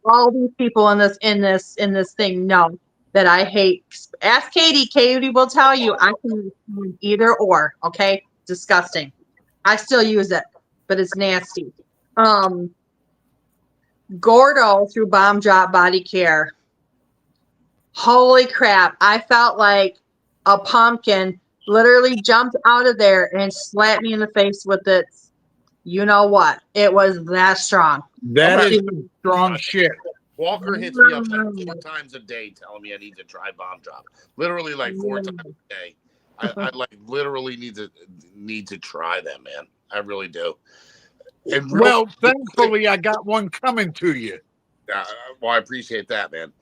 All these people in this thing know that I hate. Ask Katie. Katie will tell you I can use either or. Okay, disgusting. I still use it, but it's nasty. Gordo through Bomb Drop Body Care. Holy crap. I felt like a pumpkin literally jumped out of there and slapped me in the face with it. You know what? It was that strong. That is some strong shit. Walker hits me up like 4 times a day telling me I need to try Bomb Drop. Literally like 4 times a day. I like literally need to try them, man. I really do. And well, thankfully, I got one coming to you. Well, I appreciate that, man.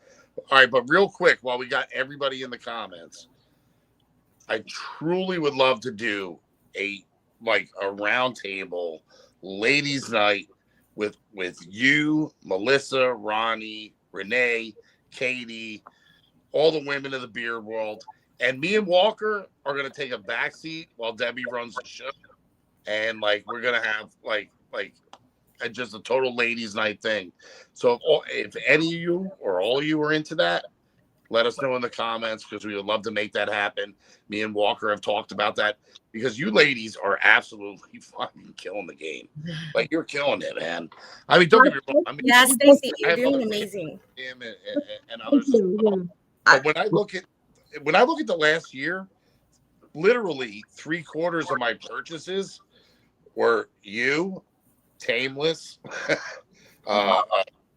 All right, but real quick, while we got everybody in the comments, I truly would love to do a round table ladies' night with you, Melissa, Ronnie, Renee, Katie, all the women of the beer world, and me and Walker are gonna take a back seat while Debbie runs the show, and we're gonna have just a total ladies' night thing. So if any of you or all of you are into that, let us know in the comments because we would love to make that happen. Me and Walker have talked about that because you ladies are absolutely fucking killing the game. You're killing it, man. I mean, don't get me wrong. Yeah, Stacey, you're doing amazing. And others as well. But when I look at the last year, literally 3/4 of my purchases were you, Tameless,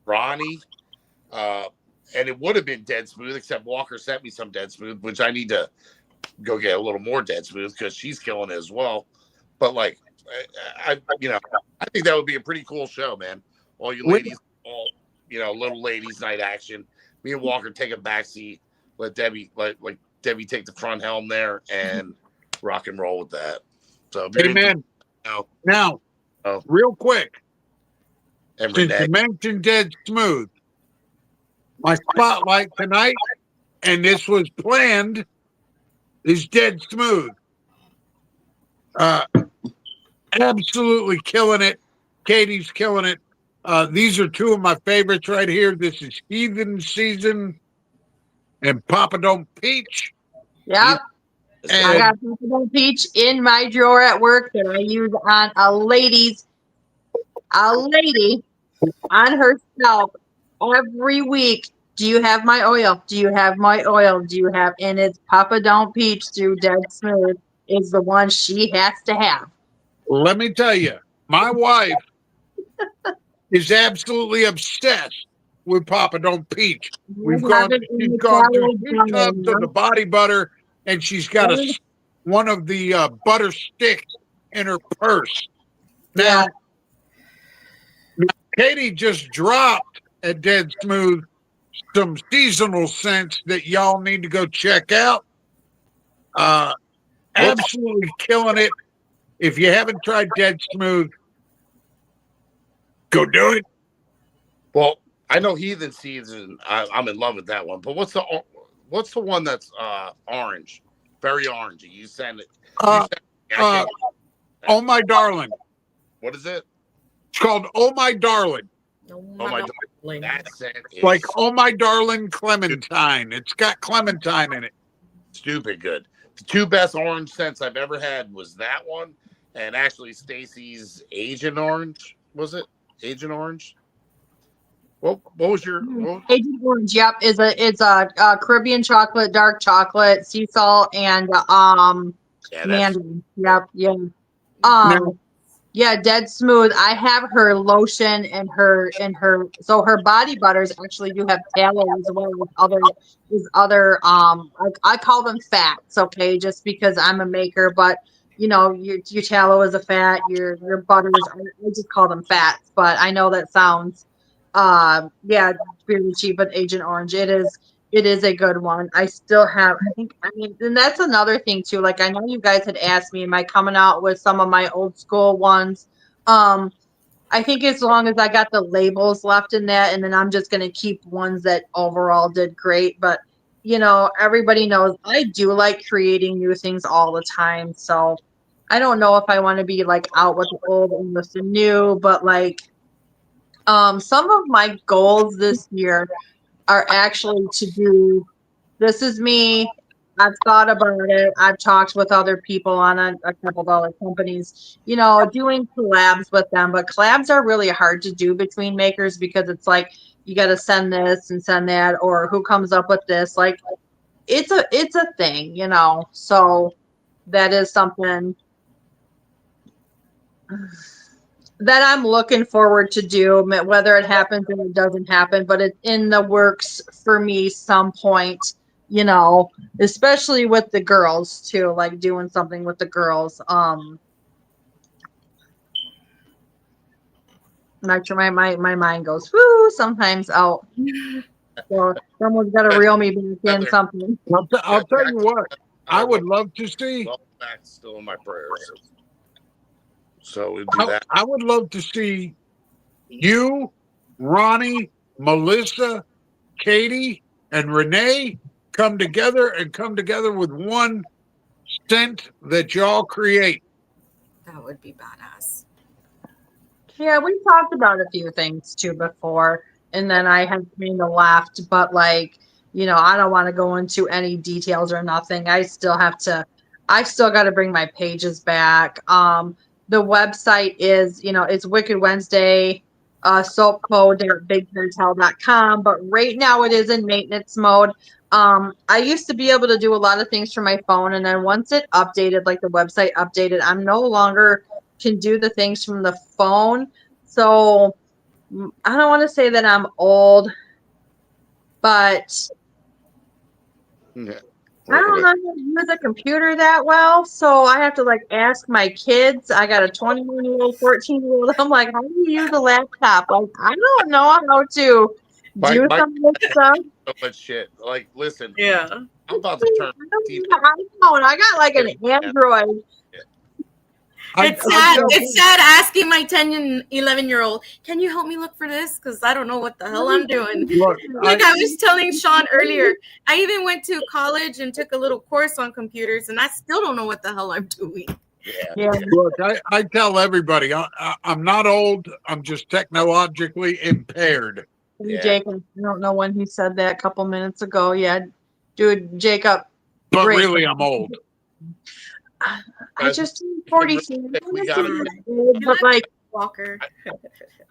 Ronnie, and it would have been Dead Smooth, except Walker sent me some Dead Smooth, which I need to go get a little more Dead Smooth because she's killing it as well. But I think that would be a pretty cool show, man. All you ladies, little ladies' night action. Me and Walker take a backseat, let Debbie Debbie take the front helm there and rock and roll with that. So, amen. Now, real quick, and since you mentioned Dead Smooth, my spotlight tonight, and this was planned, is Dead Smooth. Absolutely killing it. Katie's killing it. These are two of my favorites right here. This is Heathen Season and Papa Don't Peach. Yep. And I got Papa Don't Peach in my drawer at work that I use on a lady on her scalp every week. Do you have my oil? Do you have my oil? Do you have? And it's Papa Don't Peach through Dead Smooth is the one she has to have. Let me tell you, my wife is absolutely obsessed with Papa Don't Peach. She's gone through 2 tubs of the body butter, and she's got one of the butter sticks in her purse. Now, Katie just dropped at Dead Smooth some seasonal scents that y'all need to go check out. Absolutely killing it. If you haven't tried Dead Smooth, go do it. Well, I know Heathen Season. I'm in love with that one. But what's the one that's orange, very orangey? You send it. Oh My Darling. What is it? It's called Oh My Darling. Oh my darling. That scent is Oh My Darling Clementine. It's got clementine in it. Stupid good. The 2 best orange scents I've ever had was that one, and actually Stacy's Agent Orange. Was it Agent Orange? What was your? What, Agent Orange, yep, it's a Caribbean chocolate, dark chocolate, sea salt, and yeah, that's mandarin. Yep, yeah. Now, Yeah, dead smooth. I have her lotion and her so her body butters actually do have tallow as well as other I call them fats, okay, just because I'm a maker, but you know, your tallow is a fat, your butters I just call them fats, but I know that sounds yeah, really cheap, but Agent Orange, it is a good one. I still have, I think, I mean, and that's another thing too. Like, I know you guys had asked me, am I coming out with some of my old school ones? I think as long as I got the labels left in that, and then I'm just going to keep ones that overall did great. But, you know, everybody knows I do like creating new things all the time. So I don't know if I want to be like out with the old and with the new, but like, some of my goals this year are actually to do, this is me. I've thought about it. I've talked with other people on a couple of other companies, you know, doing collabs with them. But collabs are really hard to do between makers because it's like you got to send this and send that, or who comes up with this. Like it's a thing, you know. So that is something that I'm looking forward to do, whether it happens or it doesn't happen, but it's in the works for me some point, you know, especially with the girls too, like doing something with the girls. Not sure my mind goes whoo sometimes out. So someone's got to reel me back in something. I'll tell you what. I would love to see. well, that's still in my prayers. So we do that. I would love to see you, Ronnie, Melissa, Katie, and Renee come together with one scent that y'all create. That would be badass. Yeah, we talked about a few things too before, and then I have kind of laughed, but like, you know, I don't want to go into any details or nothing. I still got to bring my pages back. The website is, you know, it's Wicked Wednesday, soapco.bigcartel.com, but right now it is in maintenance mode. I used to be able to do a lot of things from my phone, and then once it updated, like the website updated, I'm no longer can do the things from the phone. So I don't want to say that I'm old, but Yeah. I don't know how to use a computer that well. So I have to like ask my kids. I got a 21-year-old, 14-year-old. I'm like, how do you use a laptop? Like, I don't know how to do My some of this stuff. so much shit. Like, listen, Yeah. I'm about to turn. I don't use an iPhone. I got like an Android. It's sad. It's sad asking my 10 and 11-year-old, can you help me look for this? Because I don't know what the hell I'm doing. Look, Like I was telling Sean earlier, I even went to college and took a little course on computers, and I still don't know what the hell I'm doing. Yeah. look, I tell everybody I'm not old. I'm just technologically impaired. Yeah. Jacob, I don't know when he said that a couple minutes ago. Yeah, dude, Jacob. But great. really, I'm old. I just turned 42. We gotta- But like, Walker. I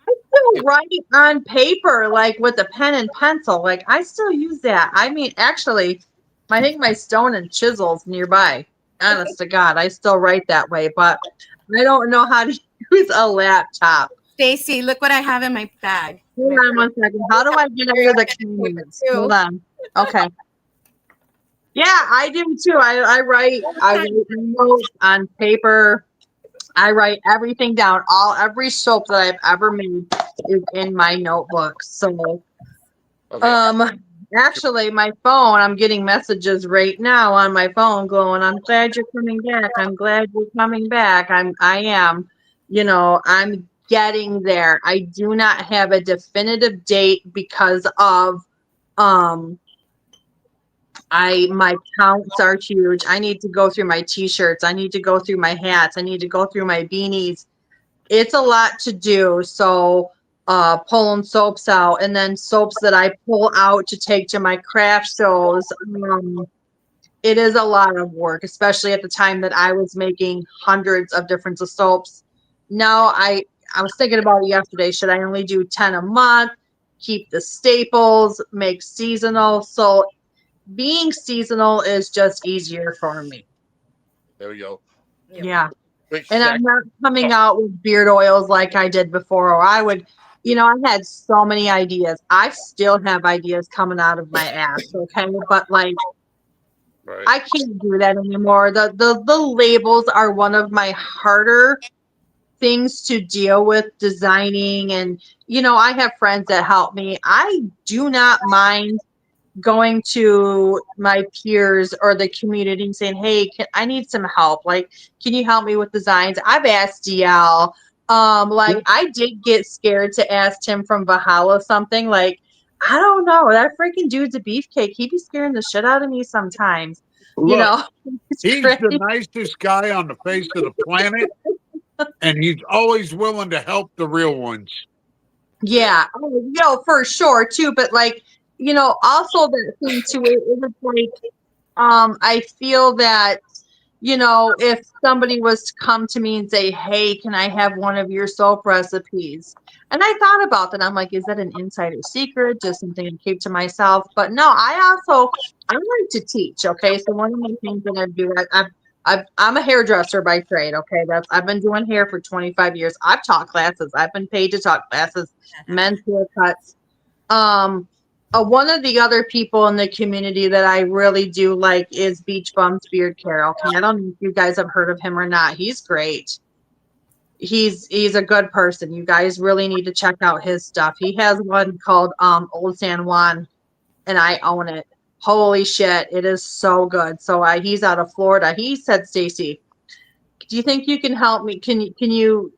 still write on paper, like with a pen and pencil. Like I still use that. I mean, actually, I think my stone and chisel's nearby. Honest to God, I still write that way, but I don't know how to use a laptop. Stacy, look what I have in my bag. Hold on one second. How do I get under the comments? Hold on. Okay. Yeah, I do too. I write notes on paper. I write everything down. Every soap that I've ever made is in my notebook. So Okay. actually my phone, I'm getting messages right now on my phone going, I'm glad you're coming back. I'm glad you're coming back. I am, you know, I'm getting there. I do not have a definitive date because of my counts are huge. I need to go through my t-shirts. I need to go through my hats. I need to go through my beanies. It's a lot to do. So pulling soaps out, and then soaps that I pull out to take to my craft shows. It is a lot of work, especially at the time that I was making hundreds of different soaps. Now I was thinking about it yesterday. Should I only do 10 a month? keep the staples, make seasonal. So being seasonal is just easier for me. There we go. Yeah. Quick And sec. I'm not coming out with beard oils like I did before, or I would, I had so many ideas. I still have ideas coming out of my ass, okay? But like, Right. I can't do that anymore. The labels are one of my harder things to deal with designing. And, I have friends that help me. I do not mind going to my peers or the community and saying, hey, I need some help. Like, can you help me with designs? I've asked DL. Like, I did get scared to ask Tim from Valhalla something. Like, I don't know. That freaking dude's a beefcake. He be scaring the shit out of me sometimes. Look, It's he's crazy. the nicest guy on the face of the planet, and he's always willing to help the real ones. Yeah, for sure too. But like, also that thing too, it was like, I feel that, if somebody was to come to me and say, hey, can I have one of your soap recipes? And I thought about that. I'm like, is that an insider secret? Just something to keep to myself? But no, I like to teach. Okay. So one of the things that I do, I'm a hairdresser by trade. Okay. I've been doing hair for 25 years. I've taught classes. I've been paid to talk classes, men's haircuts. One of the other people in the community that I really do like is Beach Bums Beard Care. Okay, I don't know if you guys have heard of him or not. He's great. He's a good person. You guys really need to check out his stuff. He has one called Old San Juan, and I own it. Holy shit, it is so good. So he's out of Florida. He said, Stacy, do you think you can help me? Can you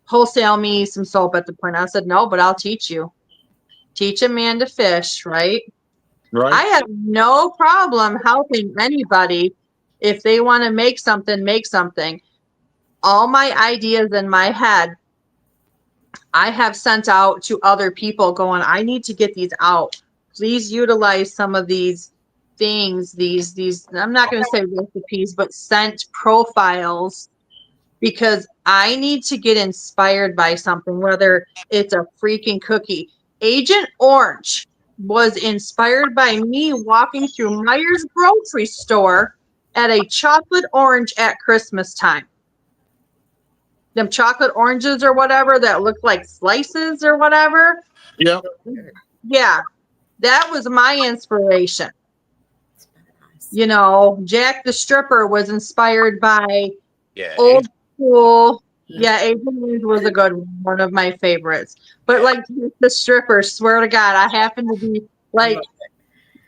wholesale me some soap at the point? I said, no, but I'll teach you. Teach a man to fish, right? Right. I have no problem helping anybody if they want to make something, make something. All my ideas in my head, I have sent out to other people going, I need to get these out. Please utilize some of these things, these, I'm not going to say recipes, but scent profiles, because I need to get inspired by something, whether it's a freaking cookie. Agent Orange was inspired by me walking through Meijer's grocery store at a chocolate orange at Christmas time. Them chocolate oranges or whatever that look like slices or whatever. Yep. Yeah, that was my inspiration. Jack the Stripper was inspired by old school. Yeah, Adrian was a good one of my favorites. But like the stripper, swear to God, I happen to be like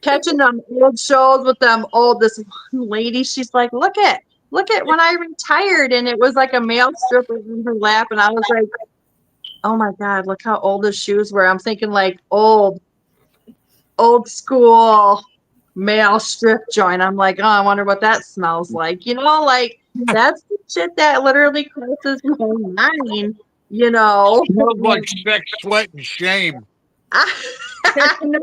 catching them old shows with this one lady. She's like, look at when I retired, and it was like a male stripper in her lap, and I was like, oh my God, look how old the shoes were. I'm thinking like old school male strip joint. I'm like, oh, I wonder what that smells like. Like that's the shit that literally crosses my mind. Smells like sex, sweat, and shame. I know,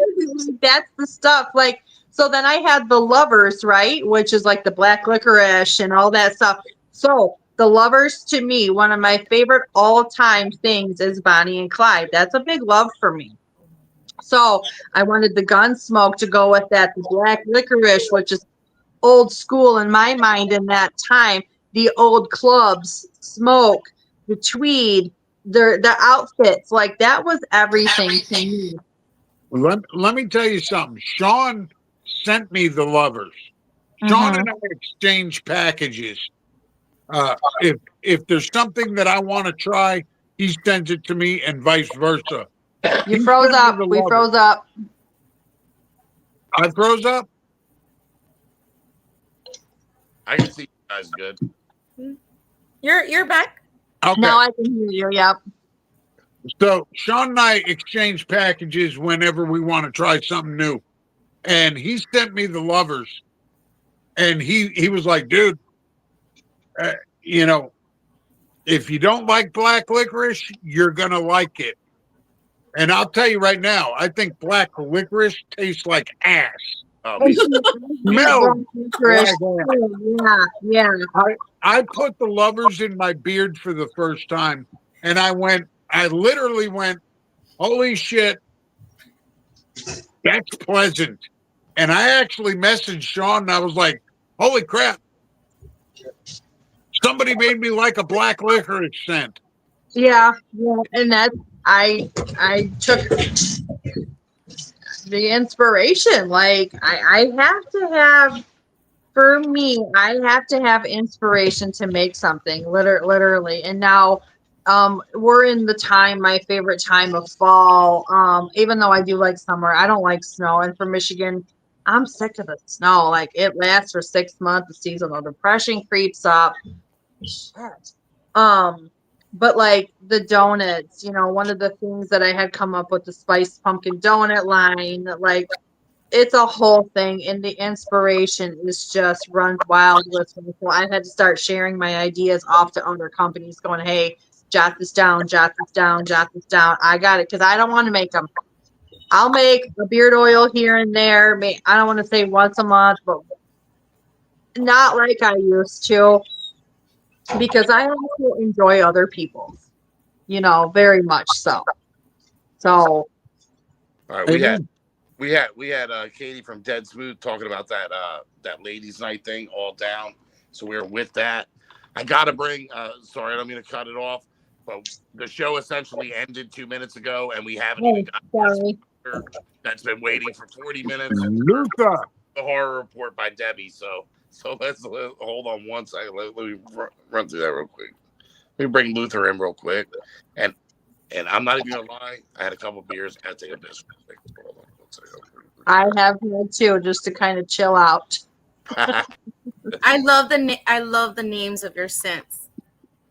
that's the stuff. Like, so then I had the Lovers, right, which is like the black licorice and all that stuff. So the Lovers, to me, one of my favorite all-time things is Bonnie and Clyde. That's a big love for me. So I wanted the Gunsmoke to go with that, the black licorice, which is old school in my mind in that time. The old clubs, smoke, the tweed, the outfits, like that was everything to me. Let me tell you something. Sean sent me the Lovers. Sean and I exchange packages. If there's something that I want to try, he sends it to me, and vice versa. You froze up. We froze up. I froze up. I can see you guys good. You're back. Okay. Now I can hear you. Yep. So Sean and I exchange packages whenever we want to try something new, and he sent me the Lovers, and he was like, dude, if you don't like black licorice, you're gonna like it. And I'll tell you right now, I think black licorice tastes like ass. Oh, Smell like ass. Yeah. I put the Lovers in my beard for the first time, and I literally went, holy shit, that's pleasant. And I actually messaged Sean and I was like, holy crap, somebody made me like a black licorice scent. Yeah, and that I took the inspiration. Like I have to have, for me, I have to have inspiration to make something, literally. And now we're in the time, my favorite time of fall. Even though I do like summer, I don't like snow. And for Michigan, I'm sick of the snow. Like it lasts for 6 months, the seasonal depression creeps up. Shit. But like the donuts, one of the things that I had come up with, the spiced pumpkin donut line, like it's a whole thing, and the inspiration is just runs wild with me. So I had to start sharing my ideas off to other companies, going, "Hey, jot this down, jot this down, jot this down. I got it," because I don't want to make them. I'll make a beard oil here and there. I don't want to say once a month, but not like I used to, because I also enjoy other people's, very much so. So, All right, Amen. we had Katie from Dead Smooth talking about that ladies' night thing all down. So we were with that. I gotta bring. Sorry, I don't mean to cut it off, but the show essentially ended 2 minutes ago, and we haven't even got sorry. that's been waiting for 40 minutes. Luca. The horror report by Debbie. So let's hold on one second. Let me run through that real quick. Let me bring Luther in real quick, and I'm not even gonna lie. I had a couple beers. I had to take a piss. Hold on one second. I have had too, just to kind of chill out. I love the names of your scents.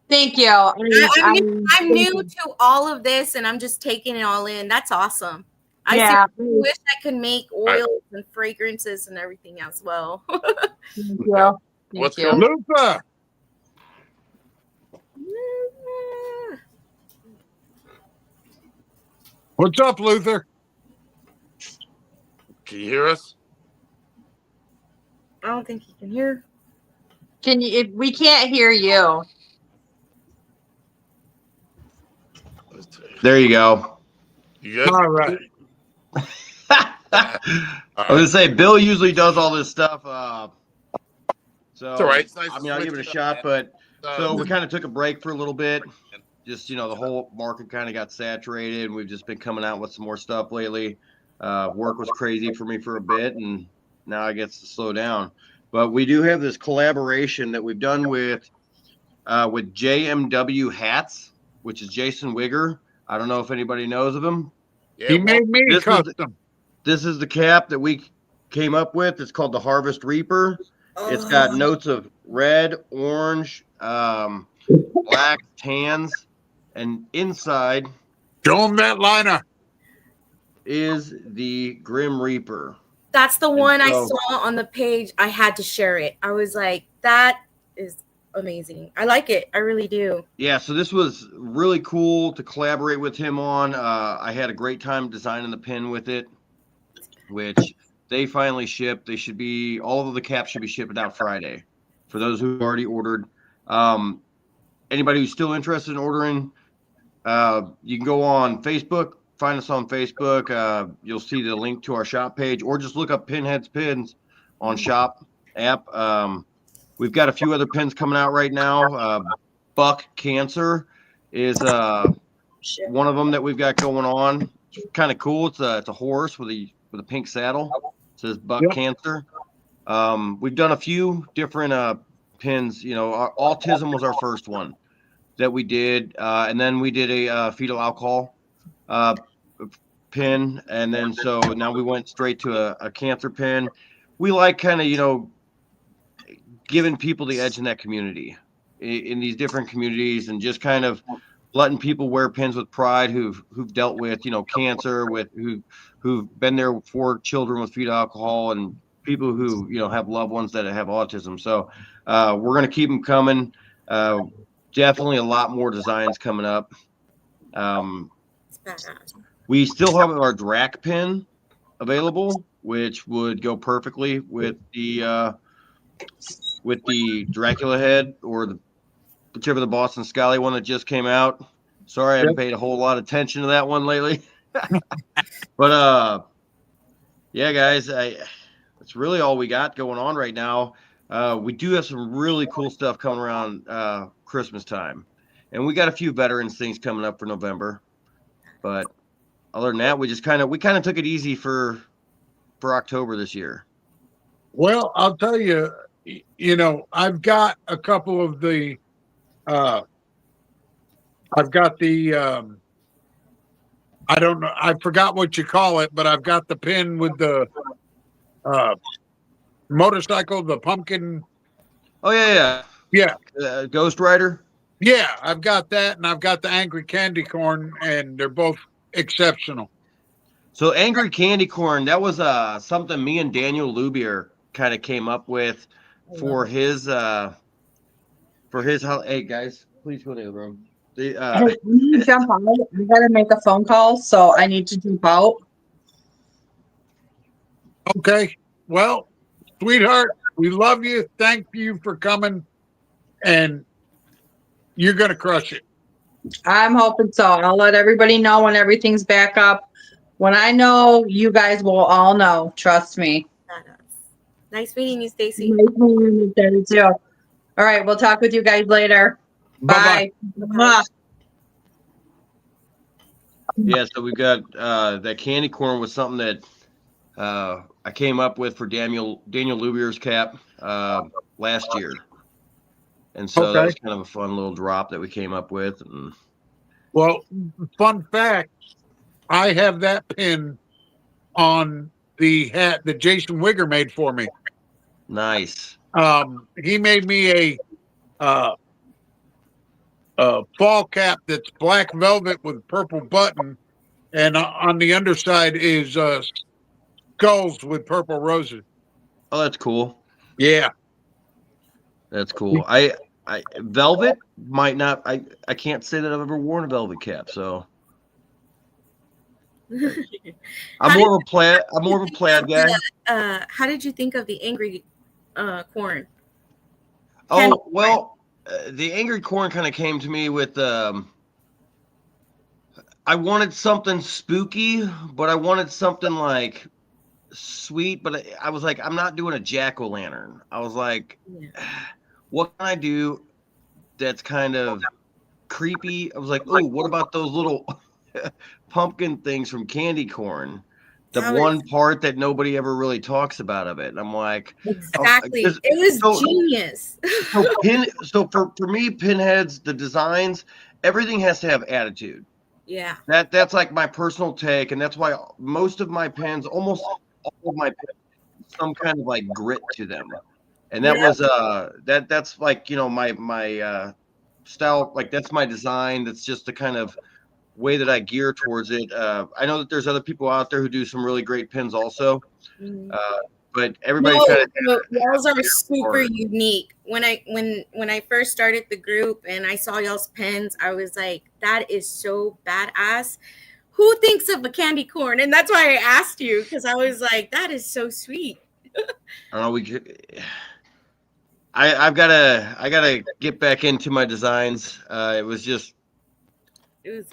Thank you. I'm new to all of this, and I'm just taking it all in. That's awesome. I wish I could make oils and fragrances and everything as well. Thank you. What's Thank going you. Luca. What's up, Luther? Can you hear us? I don't think you can hear. Can you? If we can't hear you. There you go. You good? All right. I was gonna say Bill usually does all this stuff. So It's all right. It's nice I to mean, I'll give it a switch it shot, up, but so man. we kind of took a break for a little bit. Just the whole market kind of got saturated, and we've just been coming out with some more stuff lately. Work was crazy for me for a bit, and now I get to slow down. But we do have this collaboration that we've done with JMW Hats, which is Jason Wigger. I don't know if anybody knows of him. Yeah, He made me a custom. This is the cap that we came up with. It's called the Harvest Reaper. It's got notes of red, orange, black, tans, and inside Show him that liner. is the Grim Reaper. That's the one I saw on the page. I had to share it. I was like, that is amazing. I like it. I really do. Yeah, so this was really cool to collaborate with him on. I had a great time designing the pin with it, which they finally shipped. They should be, all of the caps should be shipping out Friday for those who already ordered. Anybody who's still interested in ordering, you can go on Facebook, find us on Facebook. You'll see the link to our shop page, or just look up Pinhead's Pins on shop app. We've got a few other pins coming out right now. Buck Cancer is one of them that we've got going on. It's kind of cool. It's a horse with a pink saddle. It says Buck Cancer. We've done a few different pins. Autism was our first one that we did, and then we did a fetal alcohol pin, and then so now we went straight to a cancer pin. We like kind of giving people the edge in that community, in these different communities, and just kind of letting people wear pins with pride who've dealt with cancer, with who've been there for children with fetal alcohol, and people who have loved ones that have autism. So we're going to keep them coming. Definitely a lot more designs coming up. We still have our Drac pin available, which would go perfectly with the Dracula head, or whichever the Boston Scally one that just came out. Sorry, I haven't paid a whole lot of attention to that one lately. But yeah, guys, that's really all we got going on right now. We do have some really cool stuff coming around Christmas time, and we got a few veterans things coming up for November. But other than that, we kind of took it easy for October this year. Well, I'll tell you, I've got a couple of the, I've got the, I don't know, I forgot what you call it, but I've got the pin with the motorcycle, the pumpkin. Oh yeah. Ghost Rider. Yeah, I've got that, and I've got the angry candy corn, and they're both exceptional. So angry candy corn, that was something me and Daniel Lubier kind of came up with for his hey guys, please go to the room. Hey, I need to jump out. I gotta make a phone call, so I need to jump out. Okay. Well, sweetheart, we love you. Thank you for coming, and you're gonna crush it. I'm hoping so. I'll let everybody know when everything's back up. When I know, you guys will all know. Trust me. Nice meeting you, Stacy. Nice meeting you too. All right, we'll talk with you guys later. Bye-bye. Bye. Yeah, so we got that candy corn was something that I came up with for Daniel Lubier's cap last year. And so that was kind of a fun little drop that we came up with. And well, fun fact, I have that pin on the hat that Jason Wigger made for me. Nice. He made me a fall cap that's black velvet with purple button, and on the underside is skulls with purple roses. Oh, that's cool. Yeah, that's cool. I velvet might not. I can't say that I've ever worn a velvet cap, so I'm more of a plaid guy. How did you think of the angry corn? Oh well, the angry corn kind of came to me with. I wanted something spooky, but I wanted something like sweet. But I was like, I'm not doing a jack-o'-lantern. I was like, what can I do that's kind of creepy? I was like, oh, what about those little pumpkin things from candy corn? The one part that nobody ever really talks about of it. And I'm like, exactly. It was genius. So for me, pinheads, the designs, everything has to have attitude. Yeah. That's like my personal take, and that's why most of my pins, almost all of my pins, some kind of like grit to them. And that was that's like, my style, like that's my design. That's just the kind of way that I gear towards it. I know that there's other people out there who do some really great pins also. But everybody y'all's are super unique. When I first started the group and I saw y'all's pins, I was like, that is so badass. Who thinks of a candy corn? And that's why I asked you, because I was like, that is so sweet. I don't know, I gotta get back into my designs. It was good.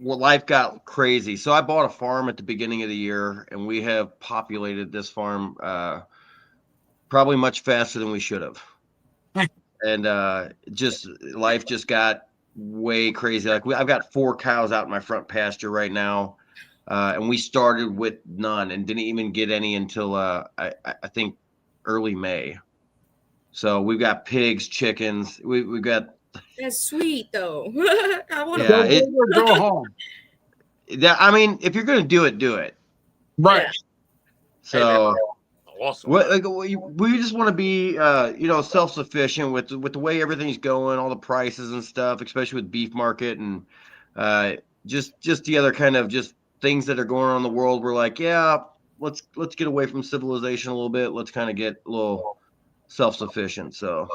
Well, life got crazy. So I bought a farm at the beginning of the year, and we have populated this farm probably much faster than we should have. And life just got way crazy. Like I've got 4 cows out in my front pasture right now, and we started with none and didn't even get any until I think early May. So we've got pigs, chickens. We've got. That's sweet though. I want to go home. I mean, if you're going to do it. Right. So, awesome. We just want to be, self-sufficient with the way everything's going, all the prices and stuff, especially with beef market and just the other kind of just things that are going on in the world. We're like, yeah, let's get away from civilization a little bit. Let's kind of get a little self-sufficient. So,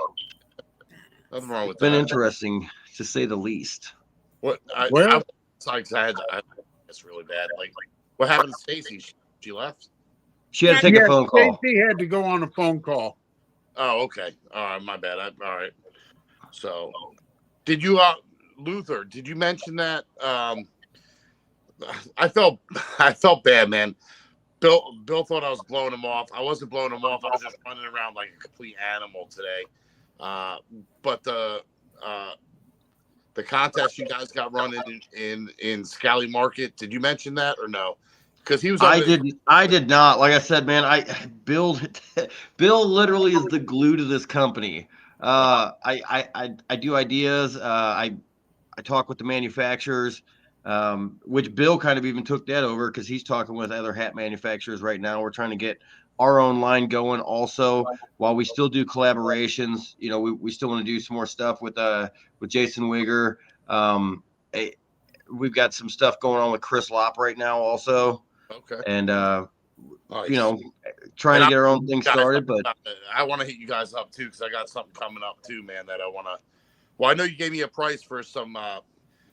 nothing wrong with it's been interesting to say the least. It's really bad. Like, what happened to Stacy? She left. She had to take a phone call. Stacy had to go on a phone call. Oh, okay. All right, my bad. All right. So, did you, Luther? Did you mention that I felt bad, man. Bill thought I was blowing him off. I wasn't blowing him off. I was just running around like a complete animal today. But the contest you guys got running in Scally Market, did you mention that or no? Because he was. I did not. Like I said, man, Bill literally is the glue to this company. I do ideas. I talk with the manufacturers, which Bill kind of even took that over because he's talking with other hat manufacturers right now. We're trying to get our own line going also, while we still do collaborations. You know, we still want to do some more stuff with Jason Wigger. We've got some stuff going on with Chris Lopp right now also. Okay. And nice. You know, trying to get our own thing started. But I want to hit you guys up too, because I got something coming up too, man, that I want to. Well, I know you gave me a price for some,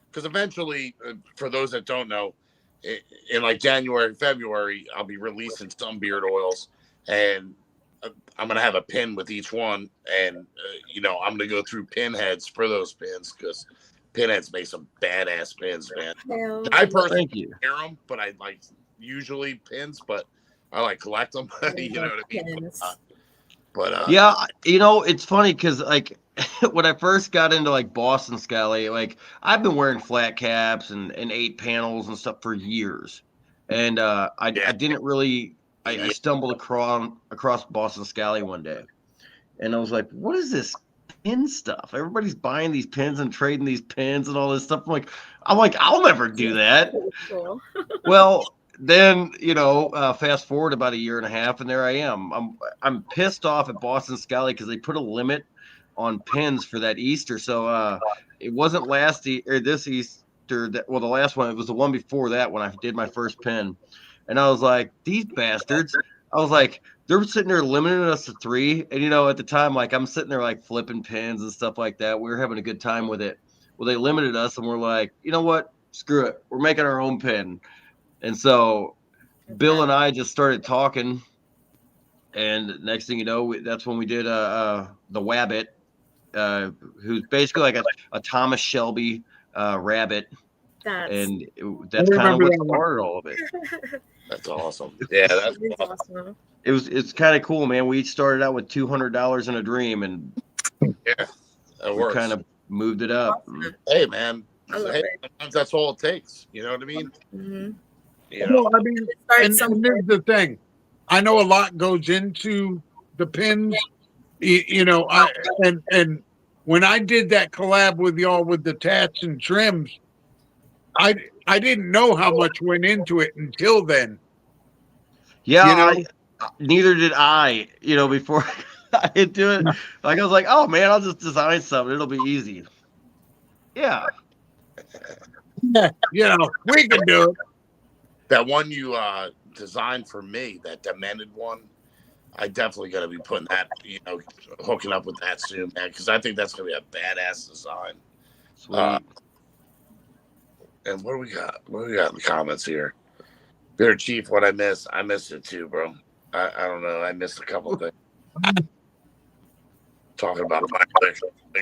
because eventually, for those that don't know, in like January, February, I'll be releasing some beard oils, and I'm gonna have a pin with each one, and you know, I'm gonna go through pinheads for those pins, because pinheads make some badass pins, man. I personally wear them, but I like usually pins, but I like collect them. You know what I mean? But yeah, you know, it's funny because like when I first got into like Boston Scally, like I've been wearing flat caps and 8 panels and stuff for years, and I didn't really. I stumbled across Boston Scally one day, and I was like, "What is this pin stuff? Everybody's buying these pins and trading these pins and all this stuff." I'm like, I'll never do that. Well, then, you know, fast forward about a year and a half, and there I am. I'm pissed off at Boston Scally because they put a limit on pins for that Easter. So it wasn't this Easter. The last one. It was the one before that when I did my first pin, and I was like, these bastards. I was like, they're sitting there limiting us to 3, and you know, at the time, like I'm sitting there like flipping pins and stuff like that. We were having a good time with it. Well, they limited us, and we're like, you know what? Screw it. We're making our own pin. And so Bill and I just started talking, and next thing you know, that's when we did the Wabbit, who's basically like a Thomas Shelby rabbit. And that's kind of what started all of it. That's awesome. Yeah, that's awesome. It's kind of cool, man. We started out with $200 in a dream, and yeah, we kind of moved it up. Hey, man, sometimes that's all it takes. You know what I mean? Mm-hmm. You know, I mean, and here's the thing. I know a lot goes into the pins. You know, and when I did that collab with y'all with the tats and trims, I didn't know how much went into it until then. Yeah, you know? Neither did I. You know, before I did do it, like I was like, oh man, I'll just design something. It'll be easy. Yeah. You know, we can do it. That one you designed for me, that Demented one, I definitely got to be putting that, you know, hooking up with that soon, man, because I think that's going to be a badass design. Sweet. And what do we got? What do we got in the comments here? Beard Chief, what I missed it too, bro. I don't know. I missed a couple of things. Talking about my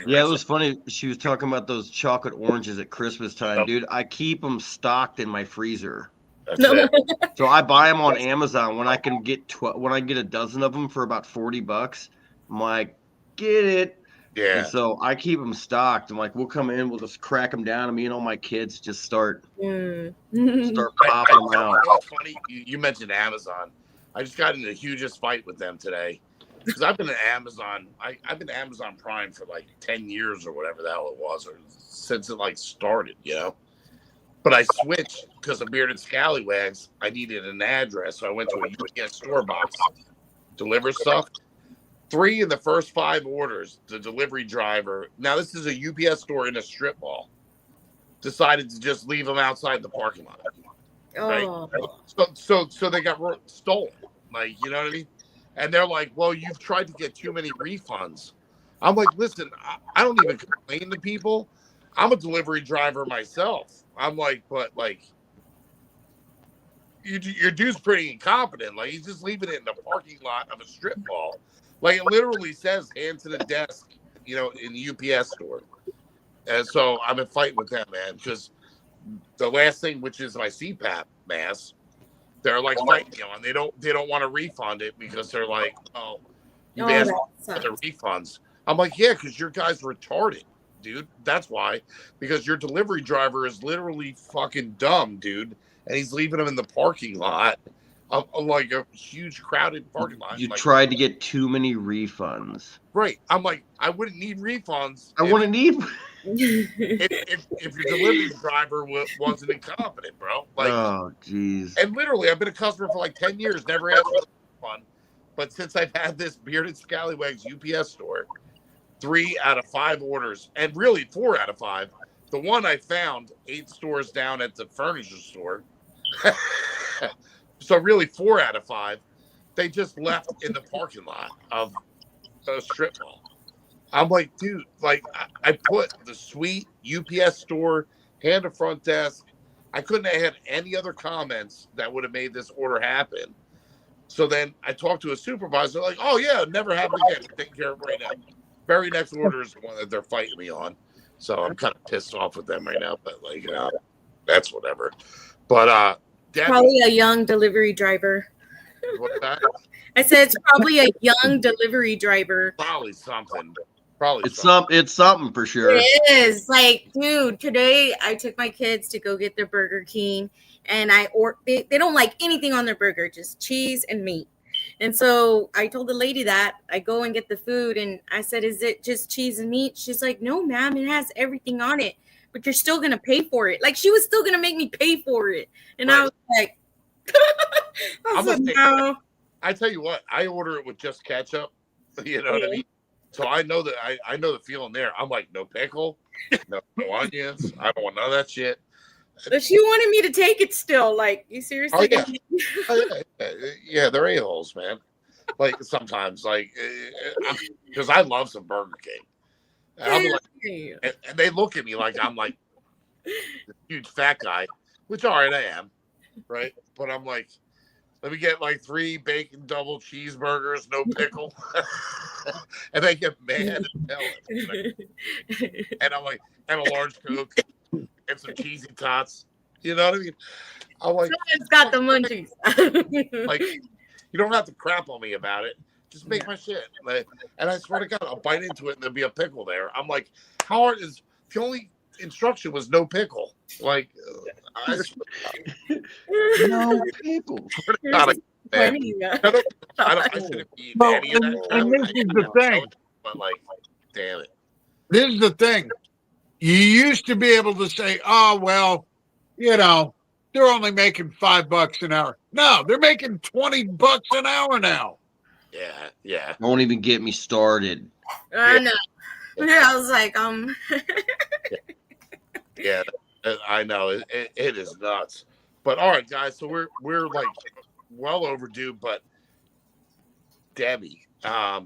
yeah, it was funny. She was talking about those chocolate oranges at Christmas time, dude. I keep them stocked in my freezer. So I buy them on Amazon when I can get when I get a dozen of them for about $40. I'm like, get it. Yeah. And so I keep them stocked. I'm like, we'll come in, we'll just crack them down, and me and all my kids just start popping them out. It's funny you mentioned Amazon. I just got in the hugest fight with them today because I've been at Amazon. I've been Amazon Prime for like 10 years or whatever the hell it was, or since it like started, you know. But I switched because of Bearded Scallywags. I needed an address, so I went to a UPS store box, deliver stuff. 3 in the first 5 orders, the delivery driver. Now this is a UPS store in a strip mall. Decided to just leave them outside the parking lot. Right? So they got stolen. Like, you know what I mean? And they're like, "Well, you've tried to get too many refunds." I'm like, "Listen, I don't even complain to people. I'm a delivery driver myself." I'm like, "But like, your dude's pretty incompetent. Like, he's just leaving it in the parking lot of a strip mall. Like, it literally says hand to the desk, you know, in the UPS store." And so I've been fighting with them, man, because the last thing, which is my CPAP mask, they're like fighting me on. They don't want to refund it because they're like, oh, you've Oh, asked that for the sucks. refunds. I'm like, yeah, because your guy's retarded, dude. That's why. Because your delivery driver is literally fucking dumb, dude, and he's leaving them in the parking lot, like a huge crowded parking lot. You like, tried to get too many refunds. right? I'm like, I wouldn't need refunds. I want to need. If your delivery driver wasn't incompetent, bro. Like, Oh, jeez. and literally, I've been a customer for like 10 years, never asked for the refund. But since I've had this bearded scallywags UPS store, 3 out of 5 orders, and really 4 out of 5. The one I found 8 stores down at the furniture store. So really 4 out of 5. They just left in the parking lot of a strip mall. I'm like, dude, like I put the sweet UPS store, hand to front desk. I couldn't have had any other comments that would have made this order happen. So then I talked to a supervisor, like, oh yeah, never happen again. Taking care of it right now. Very next order is the one that they're fighting me on. So I'm kind of pissed off with them right now, but like, that's whatever. But Debbie, Probably a young delivery driver. what's that? I said it's probably a young delivery driver. Probably something. Probably It's something for sure. It is like, dude. Today I took my kids to go get their Burger King, and they don't like anything on their burger, just cheese and meat. And so I told the lady that I go and get the food, and I said, "Is it just cheese and meat?" She's like, "No, ma'am, it has everything on it, but you're still gonna pay for it." Like she was still gonna make me pay for it, and Right. I was like, I'm like, gonna no. I tell you what, I order it with just ketchup. You know what I mean? So I know that I know the feeling there. I'm like, no pickle, no onions. I don't want none of that shit. But she wanted me to take it still. Like, you seriously? Oh, yeah, they're a-holes, man. Like sometimes, like because I love some Burger King. And I'll be like, and they look at me like I'm like this huge fat guy, which all right I am, right? But I'm like, let me get like 3 bacon double cheeseburgers, no pickle, and they get mad and tell it. And I'm like, and a large Coke and some cheesy tots. You know what I mean? I'm like, Someone's got the munchies. like, you don't have to crap on me about it. Just make my shit. Like, and I swear to God, I'll bite into it and there'll be a pickle there. I'm like, how hard is the only instruction was no pickle? Like, No pickle. I shouldn't be Well, any of that. and this is the thing. But like, damn it. This is the thing. You used to be able to say, oh, well, you know, they're only making $5 an hour. No, they're making $20 an hour now. Yeah. Don't even get me started. I know. I was like, Yeah, I know it is nuts. But all right, guys. So we're like well overdue. But Debbie, I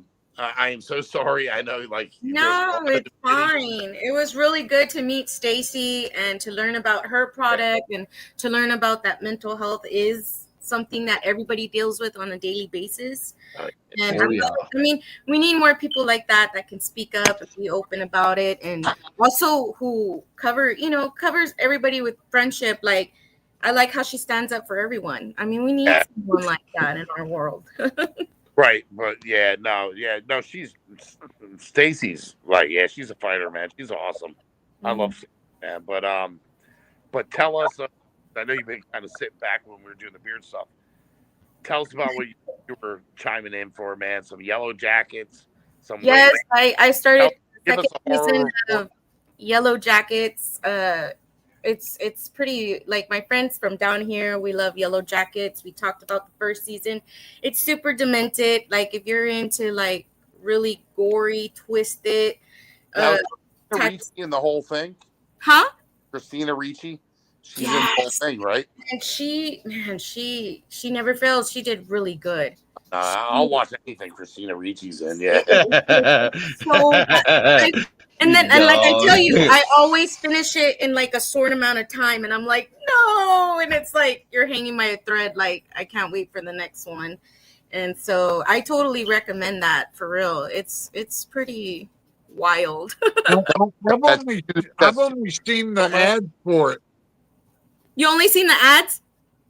am so sorry. I know, like, no, it's fine. It was really good to meet Stacy and to learn about her product and to learn about that mental health is something that everybody deals with on a daily basis. And Oh, yeah. I mean, we need more people like that can speak up and be open about it, and also who covers everybody with friendship. Like, I like how she stands up for everyone. I mean, we need someone like that in our world. Right, but no, she's Stacy's like, she's a fighter, man. She's awesome. I love Stacy, man. But tell us. I know you've been kind of sitting back when we were doing the beard stuff. Tell us about what you were chiming in for, man. Some Yellow Jackets. Yes, I started Give us second a horror season report. of Yellow Jackets. It's pretty, like, my friends from down here, we love Yellow Jackets. We talked about the first season. It's super demented. Like, if you're into like really gory, twisted, Now, Ricci in the whole thing. huh? Christina Ricci. She's in the whole thing, right? And she never fails. She did really good. I'll watch anything Christina Ricci's in. Yeah. So, and like I tell you, I always finish it in like a short amount of time, and I'm like, no, and it's like you're hanging by a thread. Like, I can't wait for the next one, and so I totally recommend that, for real. It's pretty wild. I've only seen the ad for it. You only seen the ads?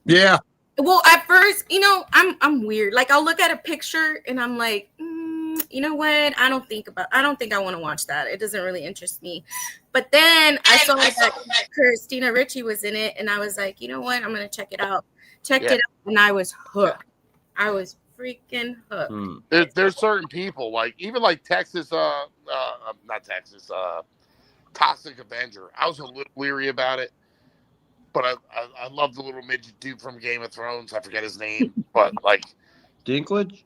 Yeah. Well, at first, I'm weird. Like I'll look at a picture and I'm like, you know what? I don't think I want to watch that. It doesn't really interest me. But then I saw that Christina Ricci was in it, and I was like, you know what? I'm gonna check it out. Checked it out, and I was hooked. I was freaking hooked. There's certain people even Texas, not Texas, Toxic Avenger. I was a little leery about it, but I love the little midget dude from Game of Thrones. I forget his name, but Dinklage.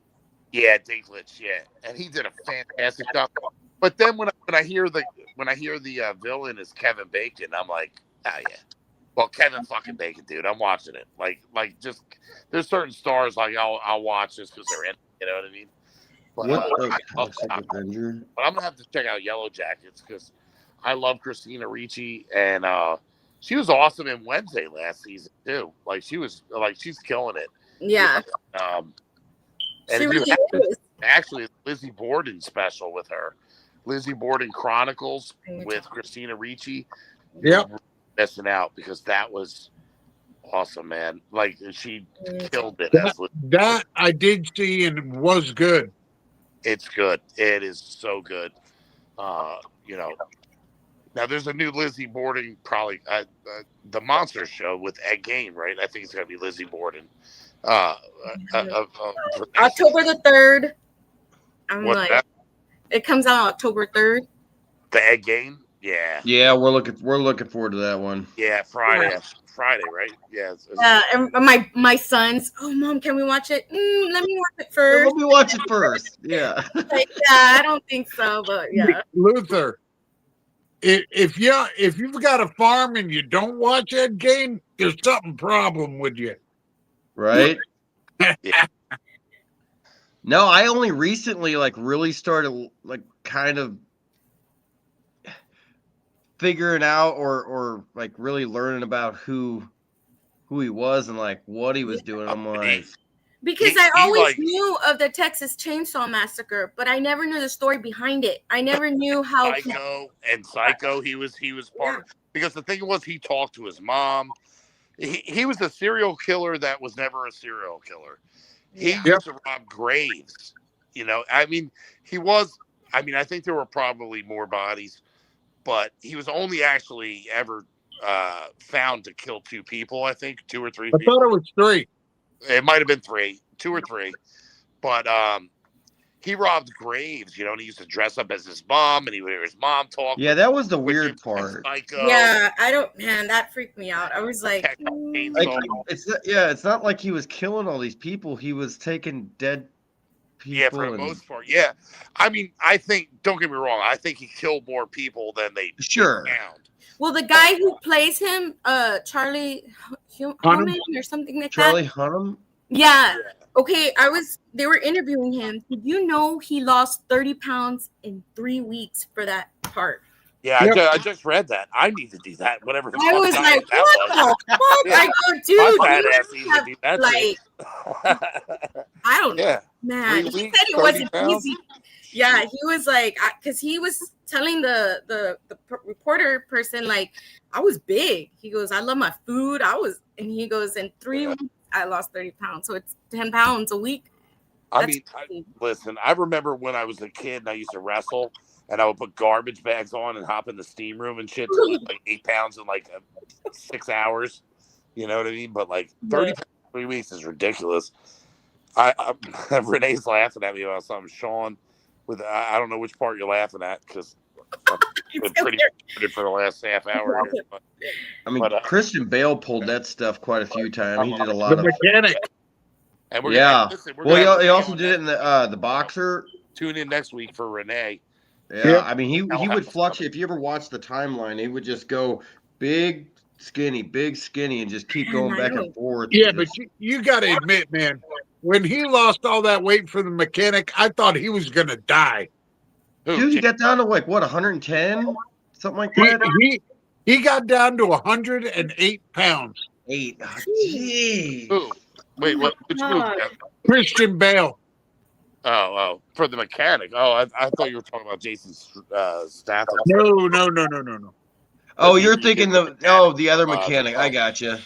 Yeah, Dinklage. Yeah, and he did a fantastic job. But then when I hear the villain is Kevin Bacon, I'm like, yeah. Well, Kevin fucking Bacon, dude. I'm watching it. Just there's certain stars I'll watch just because they're in. You know what I mean? But, but I'm gonna have to check out Yellow Jackets because I love Christina Ricci, and she was awesome in Wednesday last season too. She's killing it. Yeah. And if you actually Lizzie Borden special with her, Lizzie Borden Chronicles with Christina Ricci. Yep. Missing out because that was awesome, man. She killed it. That I did see and it was good. It's good. It is so good. Now there's a new Lizzie Borden, probably the Monster Show with Ed Gein, right? I think it's gonna be Lizzie Borden. October the 3rd. It comes out October 3rd. The Ed Gein. Yeah. Yeah, we're looking forward to that one. Yeah, Friday. Friday, right? Yeah. And my sons. Oh, Mom, can we watch it? Let me watch it first. Let me watch it first. Yeah. I don't think so, but yeah. Luther, if you've got a farm and you don't watch Ed Gein, there's something problem with you. Right? Yeah. No, I only recently really started kind of figuring out or really learning about who he was and what he was doing. I'm like, because I always knew of the Texas Chainsaw Massacre, but I never knew the story behind it. I never knew how Psycho he was part of, because the thing was he talked to his mom. He was a serial killer that was never a serial killer. He used to rob graves. I think there were probably more bodies, but he was only actually ever found to kill 2 people, I think, 2 or 3 I people. thought it was 3. It might have been 3, 2 or 3. But he robbed graves, and he used to dress up as his mom, and he would hear his mom talk. Yeah, that was the weird part. Psycho. Yeah, that freaked me out. I was like, it's not like he was killing all these people. He was taking dead people. Yeah, for the most part. Yeah. I think, don't get me wrong, I think he killed more people than they found. Well, the guy who plays him, Charlie Hunnam or something like Charlie that. Charlie Hunnam? Yeah. Okay, they were interviewing him. Did you know he lost 30 pounds in 3 weeks for that part? Yeah, I just read that. I need to do that. Whatever. I was like, what the fuck? I go, dude. My fat ass needs to do that. I don't know. Man, he said it wasn't easy. Yeah, he was like, because he was telling the reporter person, I was big. He goes, I love my food. And he goes, in 3 weeks, I lost 30 pounds. So it's 10 pounds a week. Listen, I remember when I was a kid and I used to wrestle and I would put garbage bags on and hop in the steam room and shit to lose 8 pounds in 6 hours. You know what I mean? But 30 pounds in 3 weeks is ridiculous. Renee's laughing at me about something. Sean, I don't know which part you're laughing at because I've been pretty good for the last half hour here. But, Christian Bale pulled that stuff quite a few times. He did a lot of mechanic. And he also did it in the Boxer. Tune in next week for Renee. Yeah, he would fluctuate. If you ever watch the timeline, he would just go big, skinny, and just keep going back and forth. Yeah, but you got to admit, man, when he lost all that weight for the mechanic, I thought he was going to die. Dude, he got down to 110? Something like that? He got down to 108 pounds. 8. Oh, jeez. Wait, what? Which movie? Christian Bale. Oh, for the mechanic. Oh, I thought you were talking about Jason Statham. No. Oh, you're thinking the other Uh, mechanic. I gotcha.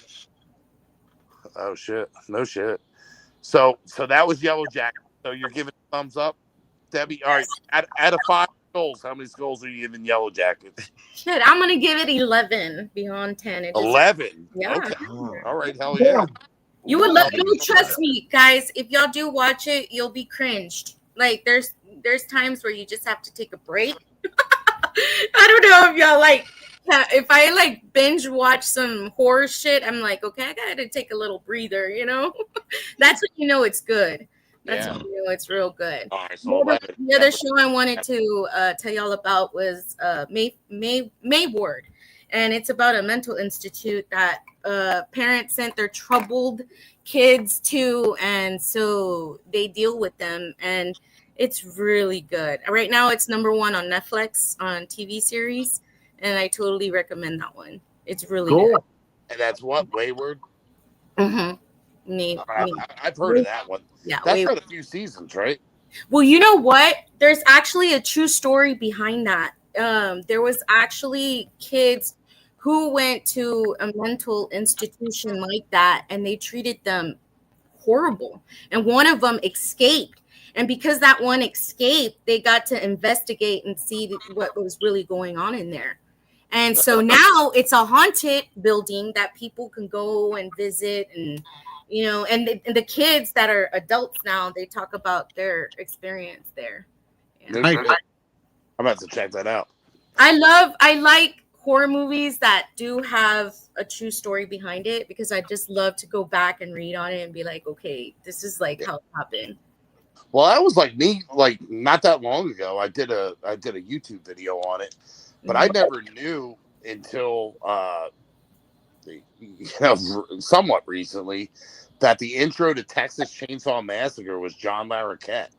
Oh shit! No shit. So that was Yellow Jacket. So you're giving thumbs up, Debbie. All right. Out of 5 skulls, how many skulls are you giving Yellow Jackets? Shit, I'm gonna give it 11 beyond 10. It just, 11. yeah. Okay. All right. Hell yeah. You would love. No, trust me, guys. If y'all do watch it, you'll be cringed. Like there's times where you just have to take a break. I don't know if y'all like. If I like binge watch some horror shit, I'm like, okay, I gotta take a little breather. You know, that's when you know it's good. That's when you know it's real good. All right. So 11. The other show I wanted to tell y'all about was May Ward, and it's about a mental institute that parents sent their troubled kids to, and so they deal with them, and it's really good. Right now, it's #1 on Netflix on TV series, and I totally recommend that one. It's really good. And that's what Wayward. Mm-hmm. I've heard of that one. Yeah, that's got a few seasons, right? Well, you know what? There's actually a true story behind that. There was actually kids who went to a mental institution like that, and they treated them horrible. And one of them escaped. And because that one escaped, they got to investigate and see what was really going on in there. And so now it's a haunted building that people can go and visit, and you know, and the kids that are adults now, they talk about their experience there. Yeah. I'm about to check that out. I like horror movies that do have a true story behind it, because I just love to go back and read on it and be like, okay, this is like how it happened. Well, that was like me, like not that long ago. I did a YouTube video on it, but I never knew until somewhat recently that the intro to Texas Chainsaw Massacre was John Larroquette,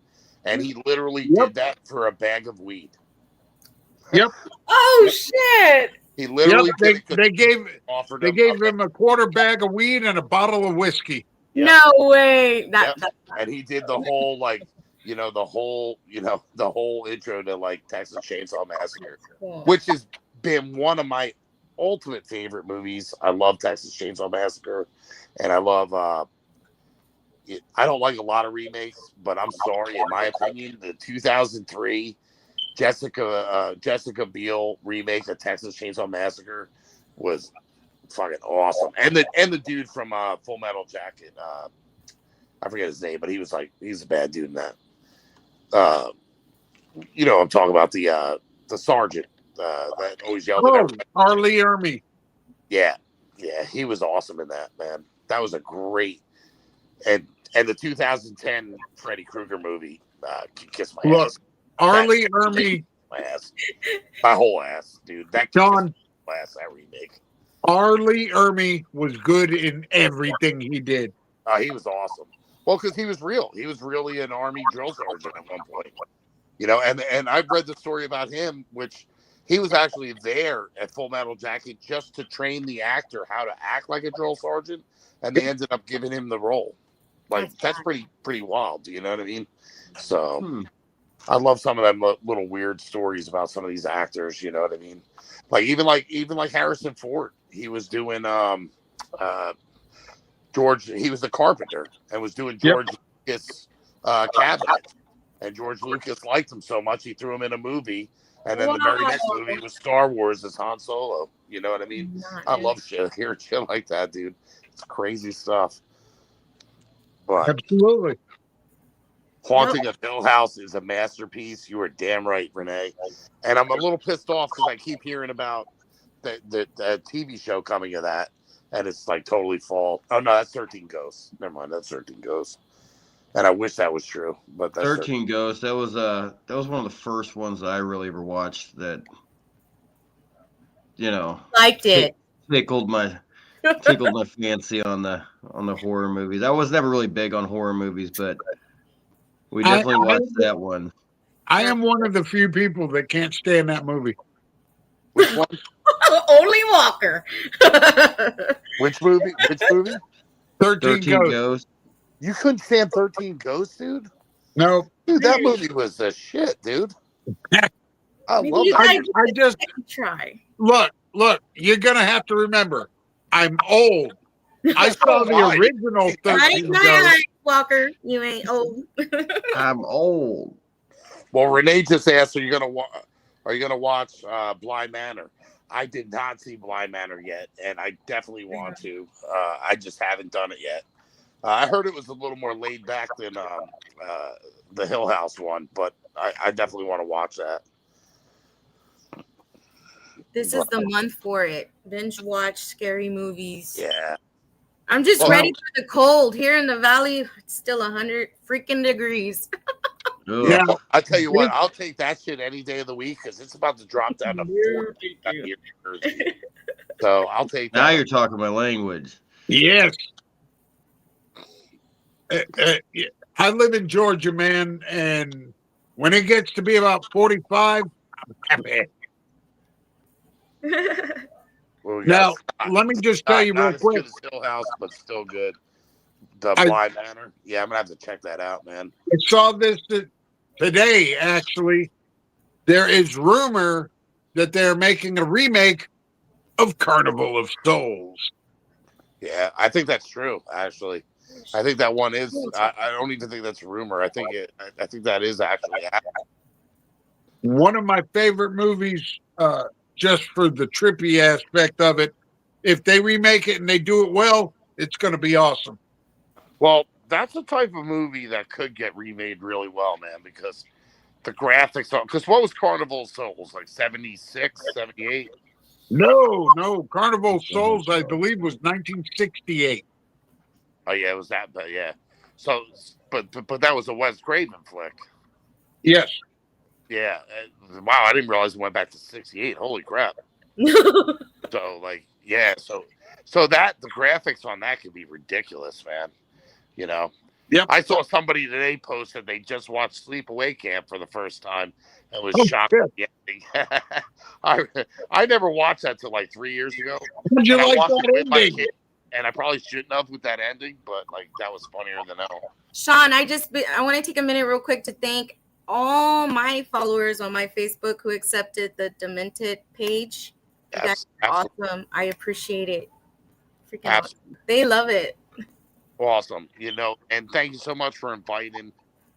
and he literally did that for a bag of weed. Yep. Oh shit! He literally they gave him a quarter bag of weed and a bottle of whiskey. Yep. No way. And he did the whole the whole intro to like Texas Chainsaw Massacre, which has been one of my ultimate favorite movies. I love Texas Chainsaw Massacre, and I love I don't like a lot of remakes, but I'm sorry, in my opinion, the 2003 Jessica Biel remake of Texas Chainsaw Massacre was fucking awesome. And the dude from Full Metal Jacket, I forget his name, but he's a bad dude in that. I'm talking about the sergeant that always yelled at everybody. R. Lee Ermey. Yeah, he was awesome in that, man. That was a great and the 2010 Freddy Krueger movie. Kiss my ass. R. Lee Ermey. My whole ass, dude. That remake. R. Lee Ermey was good in everything he did. He was awesome. Well, because he was real. He was really an Army drill sergeant at one point. And I've read the story about him, which he was actually there at Full Metal Jacket just to train the actor how to act like a drill sergeant, and they ended up giving him the role. Like, that's pretty wild. You know what I mean? So I love some of them little weird stories about some of these actors. You know what I mean? Like even like Harrison Ford, he was doing George. He was the carpenter and was doing George Lucas cabinet, and George Lucas liked him so much he threw him in a movie. And then the very next movie was Star Wars as Han Solo. You know what I mean? I love hearing shit like that, dude. It's crazy stuff. But absolutely. Haunting of Hill House is a masterpiece. You are damn right, Renee. And I'm a little pissed off because I keep hearing about the TV show coming of that, and it's like totally fall. Oh no, that's 13 Ghosts. Never mind, that's 13 Ghosts. And I wish that was true, but that's 13 Ghosts. That was one of the first ones that I really ever watched. That liked it. Tickled my fancy on the horror movies. I was never really big on horror movies, but we definitely watched that one. I am one of the few people that can't stand that movie. Which one? Only Walker. Which movie? 13 Ghosts. You couldn't stand 13 Ghosts, dude? No. Dude, that movie was a shit, dude. I love that. I just try. Look, look, you're gonna have to remember, I'm old. I saw the Why? original Nice, 13 Ghosts. nice, Walker. You ain't old. I'm old. Well, Renee just asked, are you gonna watch Bly Manor? I did not see Bly Manor yet, and I definitely want to. I just haven't done it yet. I heard it was a little more laid back than the Hill House one, but I definitely want to watch that. This is the month for it. Binge watch scary movies. Yeah. I'm just Well, ready for the cold. Here in the valley, it's still 100 freaking degrees. Ugh. Yeah. I'll tell you what, I'll take that shit any day of the week because it's about to drop down to 40 out here in Jersey. So I'll take that. Now you're talking my language. Yes. I live in Georgia, man, and when it gets to be about 45, I'm happy. Well, we Now, got let me just tell you real not as quick. good as Hill House, but still good. The I- Bly Manor. Yeah, I'm gonna have to check that out, man. I saw this today, actually. There is rumor that they're making a remake of Carnival of Souls. Yeah, I think that's true. Actually, I think that one is. I don't even think that's a rumor. I think that is actually happening. One of my favorite movies, just for the trippy aspect of it. If they remake it and they do it well, it's going to be awesome. Well, that's the type of movie that could get remade really well, man, because the graphics are. Because what was Carnival of Souls, like 76, 78? No. Carnival of Souls, I believe, was 1968. Oh yeah, it was that. But yeah, so but that was a Wes Craven flick. Yes. Yeah. Wow, I didn't realize it went back to 68. Holy crap. So like, yeah, so that the graphics on that could be ridiculous, man. You know. Yep. I saw somebody today post that they just watched Sleepaway Camp for the first time and was Oh, shocked shit. at the ending. I never watched that till like 3 years ago. How'd you And I like watched that it with my ending? kid, and I probably shouldn't have with that ending, but like that was funnier than hell. Sean, I want to take a minute real quick to thank all my followers on my Facebook who accepted the Demented page. You guys are awesome. I appreciate it. Freaking awesome. They love it. Awesome. You know, and thank you so much for inviting.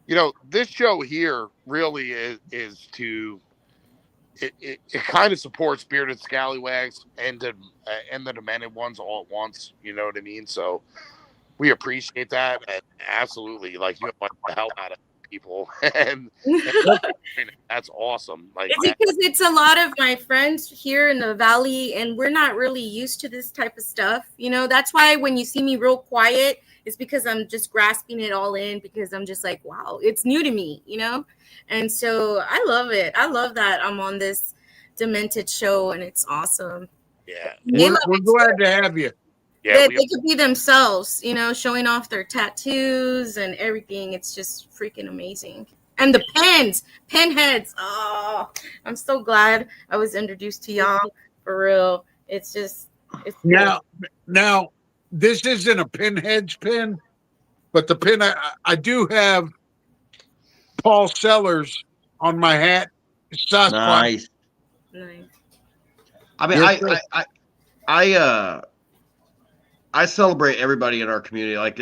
You know, this show here really is to it kind of supports Bearded Scallywags and the Demented ones all at once. You know what I mean? So we appreciate that, and absolutely, like, you invite the hell out of people, and that's awesome. Like, it's because it's a lot of my friends here in the valley, and we're not really used to this type of stuff. You know, that's why when you see me real quiet, it's because I'm just grasping it all in, because I'm just like, wow, it's new to me, you know? And so I love it. I love that I'm on this Demented show, and it's awesome. Yeah. We're glad to have you. Yeah, they could be themselves, you know, showing off their tattoos and everything. It's just freaking amazing. And the pen heads. Oh, I'm so glad I was introduced to y'all, for real. It's now this isn't a pinhead's pin, but the pin I do have Paul Sellers on my hat. Nice. I mean, I celebrate everybody in our community. Like,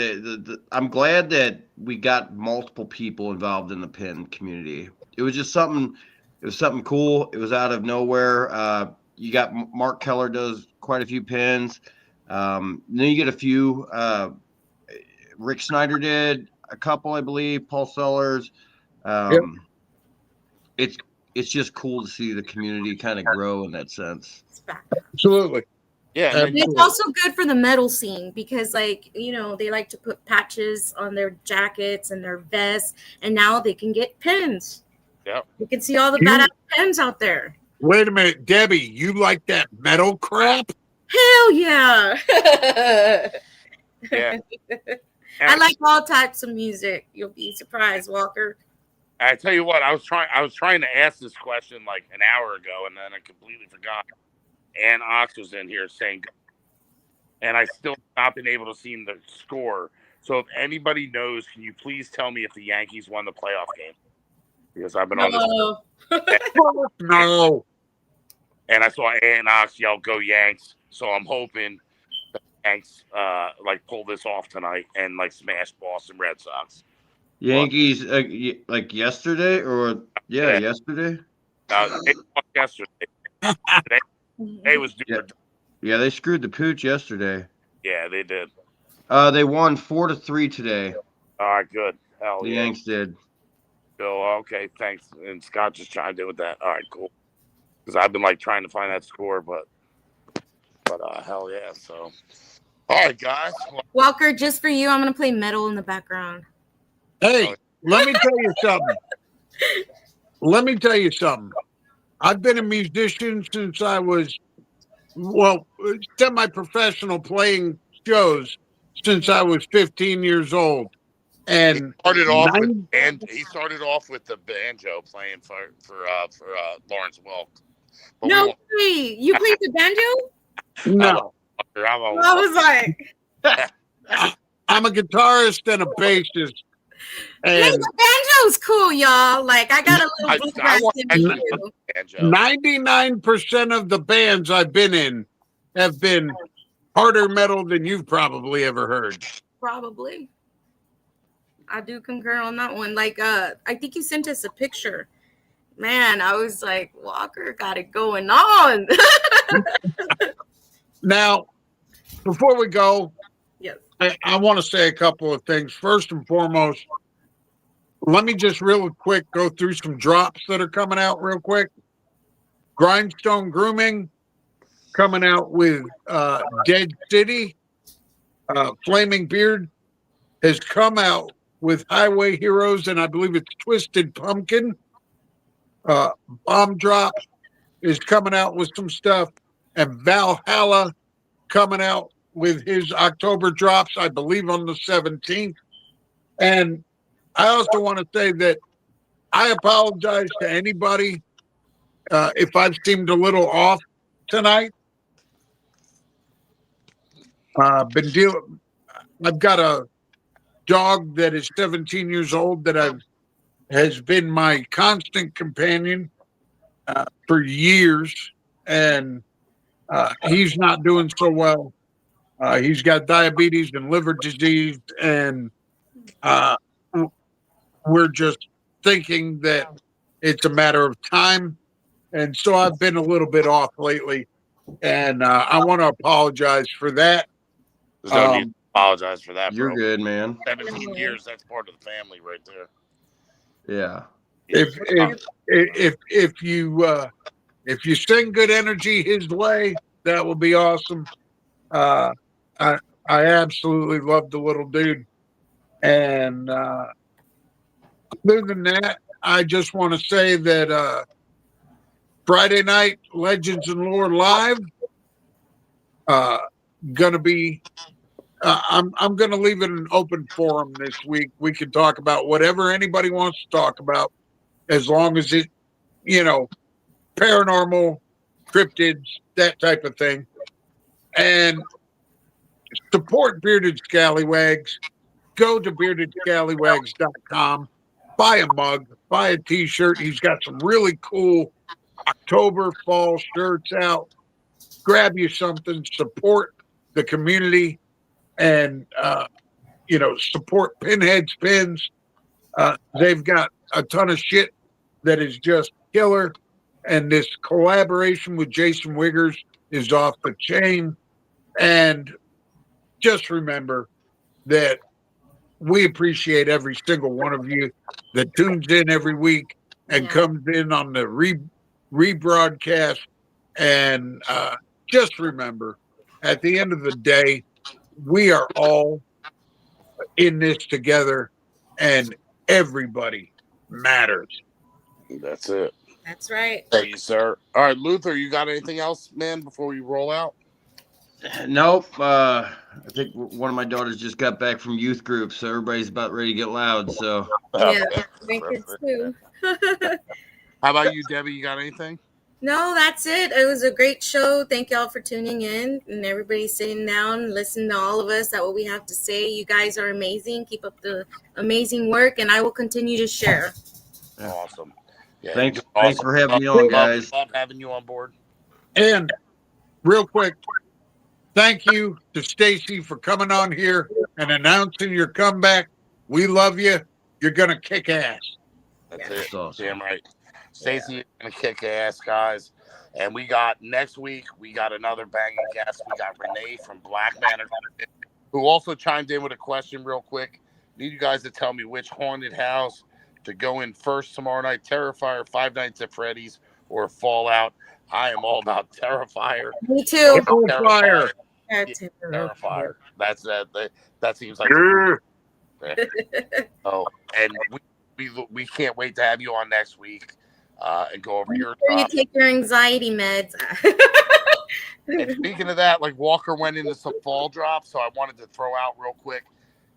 I'm glad that we got multiple people involved in the pin community. It was just something. It was something cool. It was out of nowhere. You got Mark Keller does quite a few pins. Then you get a few. Rick Snyder did a couple, I believe. Paul Sellers. Yep. It's just cool to see the community kind of grow in that sense. Absolutely. Yeah, and it's also good for the metal scene, because, like, you know, they like to put patches on their jackets and their vests, and now they can get pins. Yeah, you can see all the badass pins out there. Wait a minute, Debbie, you like that metal crap? Hell yeah. Yeah. I like all types of music. You'll be surprised, Walker. I tell you what, I was trying to ask this question like an hour ago, and then I completely forgot. And Ox was in here saying, and I still have not been able to see the score. So if anybody knows, can you please tell me if the Yankees won the playoff game? Because I've been on this. No. and I saw Ant Ox yell "Go Yanks," so I'm hoping the Yanks like pull this off tonight and like smash Boston Red Sox. Yankees like yesterday or yesterday. They lost yesterday. They was Yeah. Yeah, they screwed the pooch yesterday. Yeah, they did. They won 4-3 today. All right, good. Hell The yeah. Yanks did. So okay, thanks. And Scott just chimed in with that. All right, cool. Because I've been like trying to find that score, but hell yeah. So all right, guys. Walker, just for you, I'm gonna play metal in the background. Hey, let me tell you something. I've been a musician since I was, semi-professional, playing shows since I was 15 years old. And he started off with the banjo playing for Lawrence Welk. But no way, you played the banjo? No, I was like, I'm a guitarist and a bassist. hey, And the banjo's cool, y'all. Like, I got a little bluegrass in me too. 99% of the bands I've been in have been harder metal than you've probably ever heard. Probably. I do concur on that one. Like, I think you sent us a picture. Man, I was like, Walker got it going on. Now, before we go, yes, I want to say a couple of things. First and foremost, let me just real quick go through some drops that are coming out real quick. Grindstone Grooming coming out with Dead City. Flaming Beard has come out with Highway Heroes, and I believe it's Twisted Pumpkin. Bomb Drop is coming out with some stuff, and Valhalla coming out with his October drops, I believe on the 17th. And I also want to say that I apologize to anybody if I've seemed a little off tonight. I've got a dog that is 17 years old that has been my constant companion for years, and he's not doing so well. He's got diabetes and liver disease, and we're just thinking that it's a matter of time. And so I've been a little bit off lately, and I want to apologize for that. There's no need to apologize for that, You're bro. good, man. 17 years, that's part of the family right there. Yeah. If you send good energy his way, that will be awesome. I absolutely love the little dude. And other than that, I just want to say that Friday night, Legends and Lore Live, gonna be. I'm gonna leave it an open forum this week. We can talk about whatever anybody wants to talk about, as long as it, paranormal, cryptids, that type of thing. And support Bearded Scallywags. Go to beardedscallywags.com. Buy a mug. Buy a T-shirt. He's got some really cool October fall shirts out. Grab you something. Support the community, and support Pinhead's Pins. They've got a ton of shit that is just killer, and this collaboration with Jason Wiggers is off the chain. And just remember that we appreciate every single one of you that tunes in every week and comes in on the rebroadcast. And just remember, at the end of the day, we are all in this together, and everybody matters. That's it. That's right. Thank you, sir. All right, Luther, you got anything else, man, before we roll out? Nope. I think one of my daughters just got back from youth group, so everybody's about ready to get loud. So yeah, my kids too. How about you, Debbie? You got anything? No, that's it. It was a great show. Thank y'all for tuning in, and everybody sitting down and listening to all of us at what we have to say. You guys are amazing. Keep up the amazing work, and I will continue to share. Awesome. Yeah, thanks awesome. for having me on, guys. Love having you on board. And real quick, thank you to Stacy for coming on here and announcing your comeback. We love you. You're gonna kick ass. That's Yeah. it. That's awesome. Damn right. Stacey is gonna kick ass, guys. And we got next week, we got another banging guest. We got Renee from Black Manor, who also chimed in with a question real quick. Need you guys to tell me which haunted house to go in first tomorrow night. Terrifier, Five Nights at Freddy's, or Fallout. I am all about Terrifier. Me too. Fire. Yeah, Yeah, too. Terrifier. That's that seems like oh, and we can't wait to have you on next week and go over Make your sure you drop. take your anxiety meds. And speaking of that, like Walker went into some fall drops, so I wanted to throw out real quick.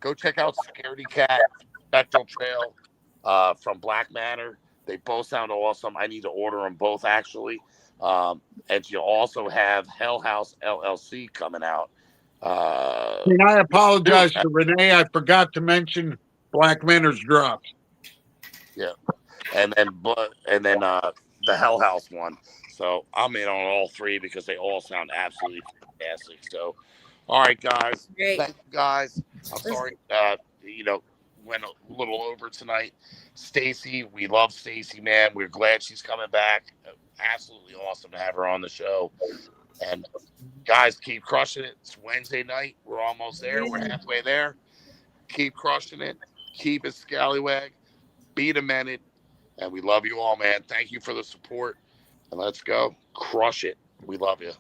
Go check out Scaredy Cat, Spectral Trail from Black Manor. They both sound awesome. I need to order them both actually. And you also have Hell House LLC coming out. And I apologize to Renee. I forgot to mention Black Manor's drops. Yeah, and then the Hell House one. So I'm in on all three because they all sound absolutely fantastic. So, all right, guys, Great. thank you guys. I'm sorry, went a little over tonight. Stacy, we love Stacy, man. We're glad she's coming back. Absolutely awesome to have her on the show. And guys, keep crushing it. It's Wednesday night. We're almost there. We're halfway there. Keep crushing it. Keep it scallywag. Be Demented. And we love you all, man. Thank you for the support. And let's go. Crush it. We love you.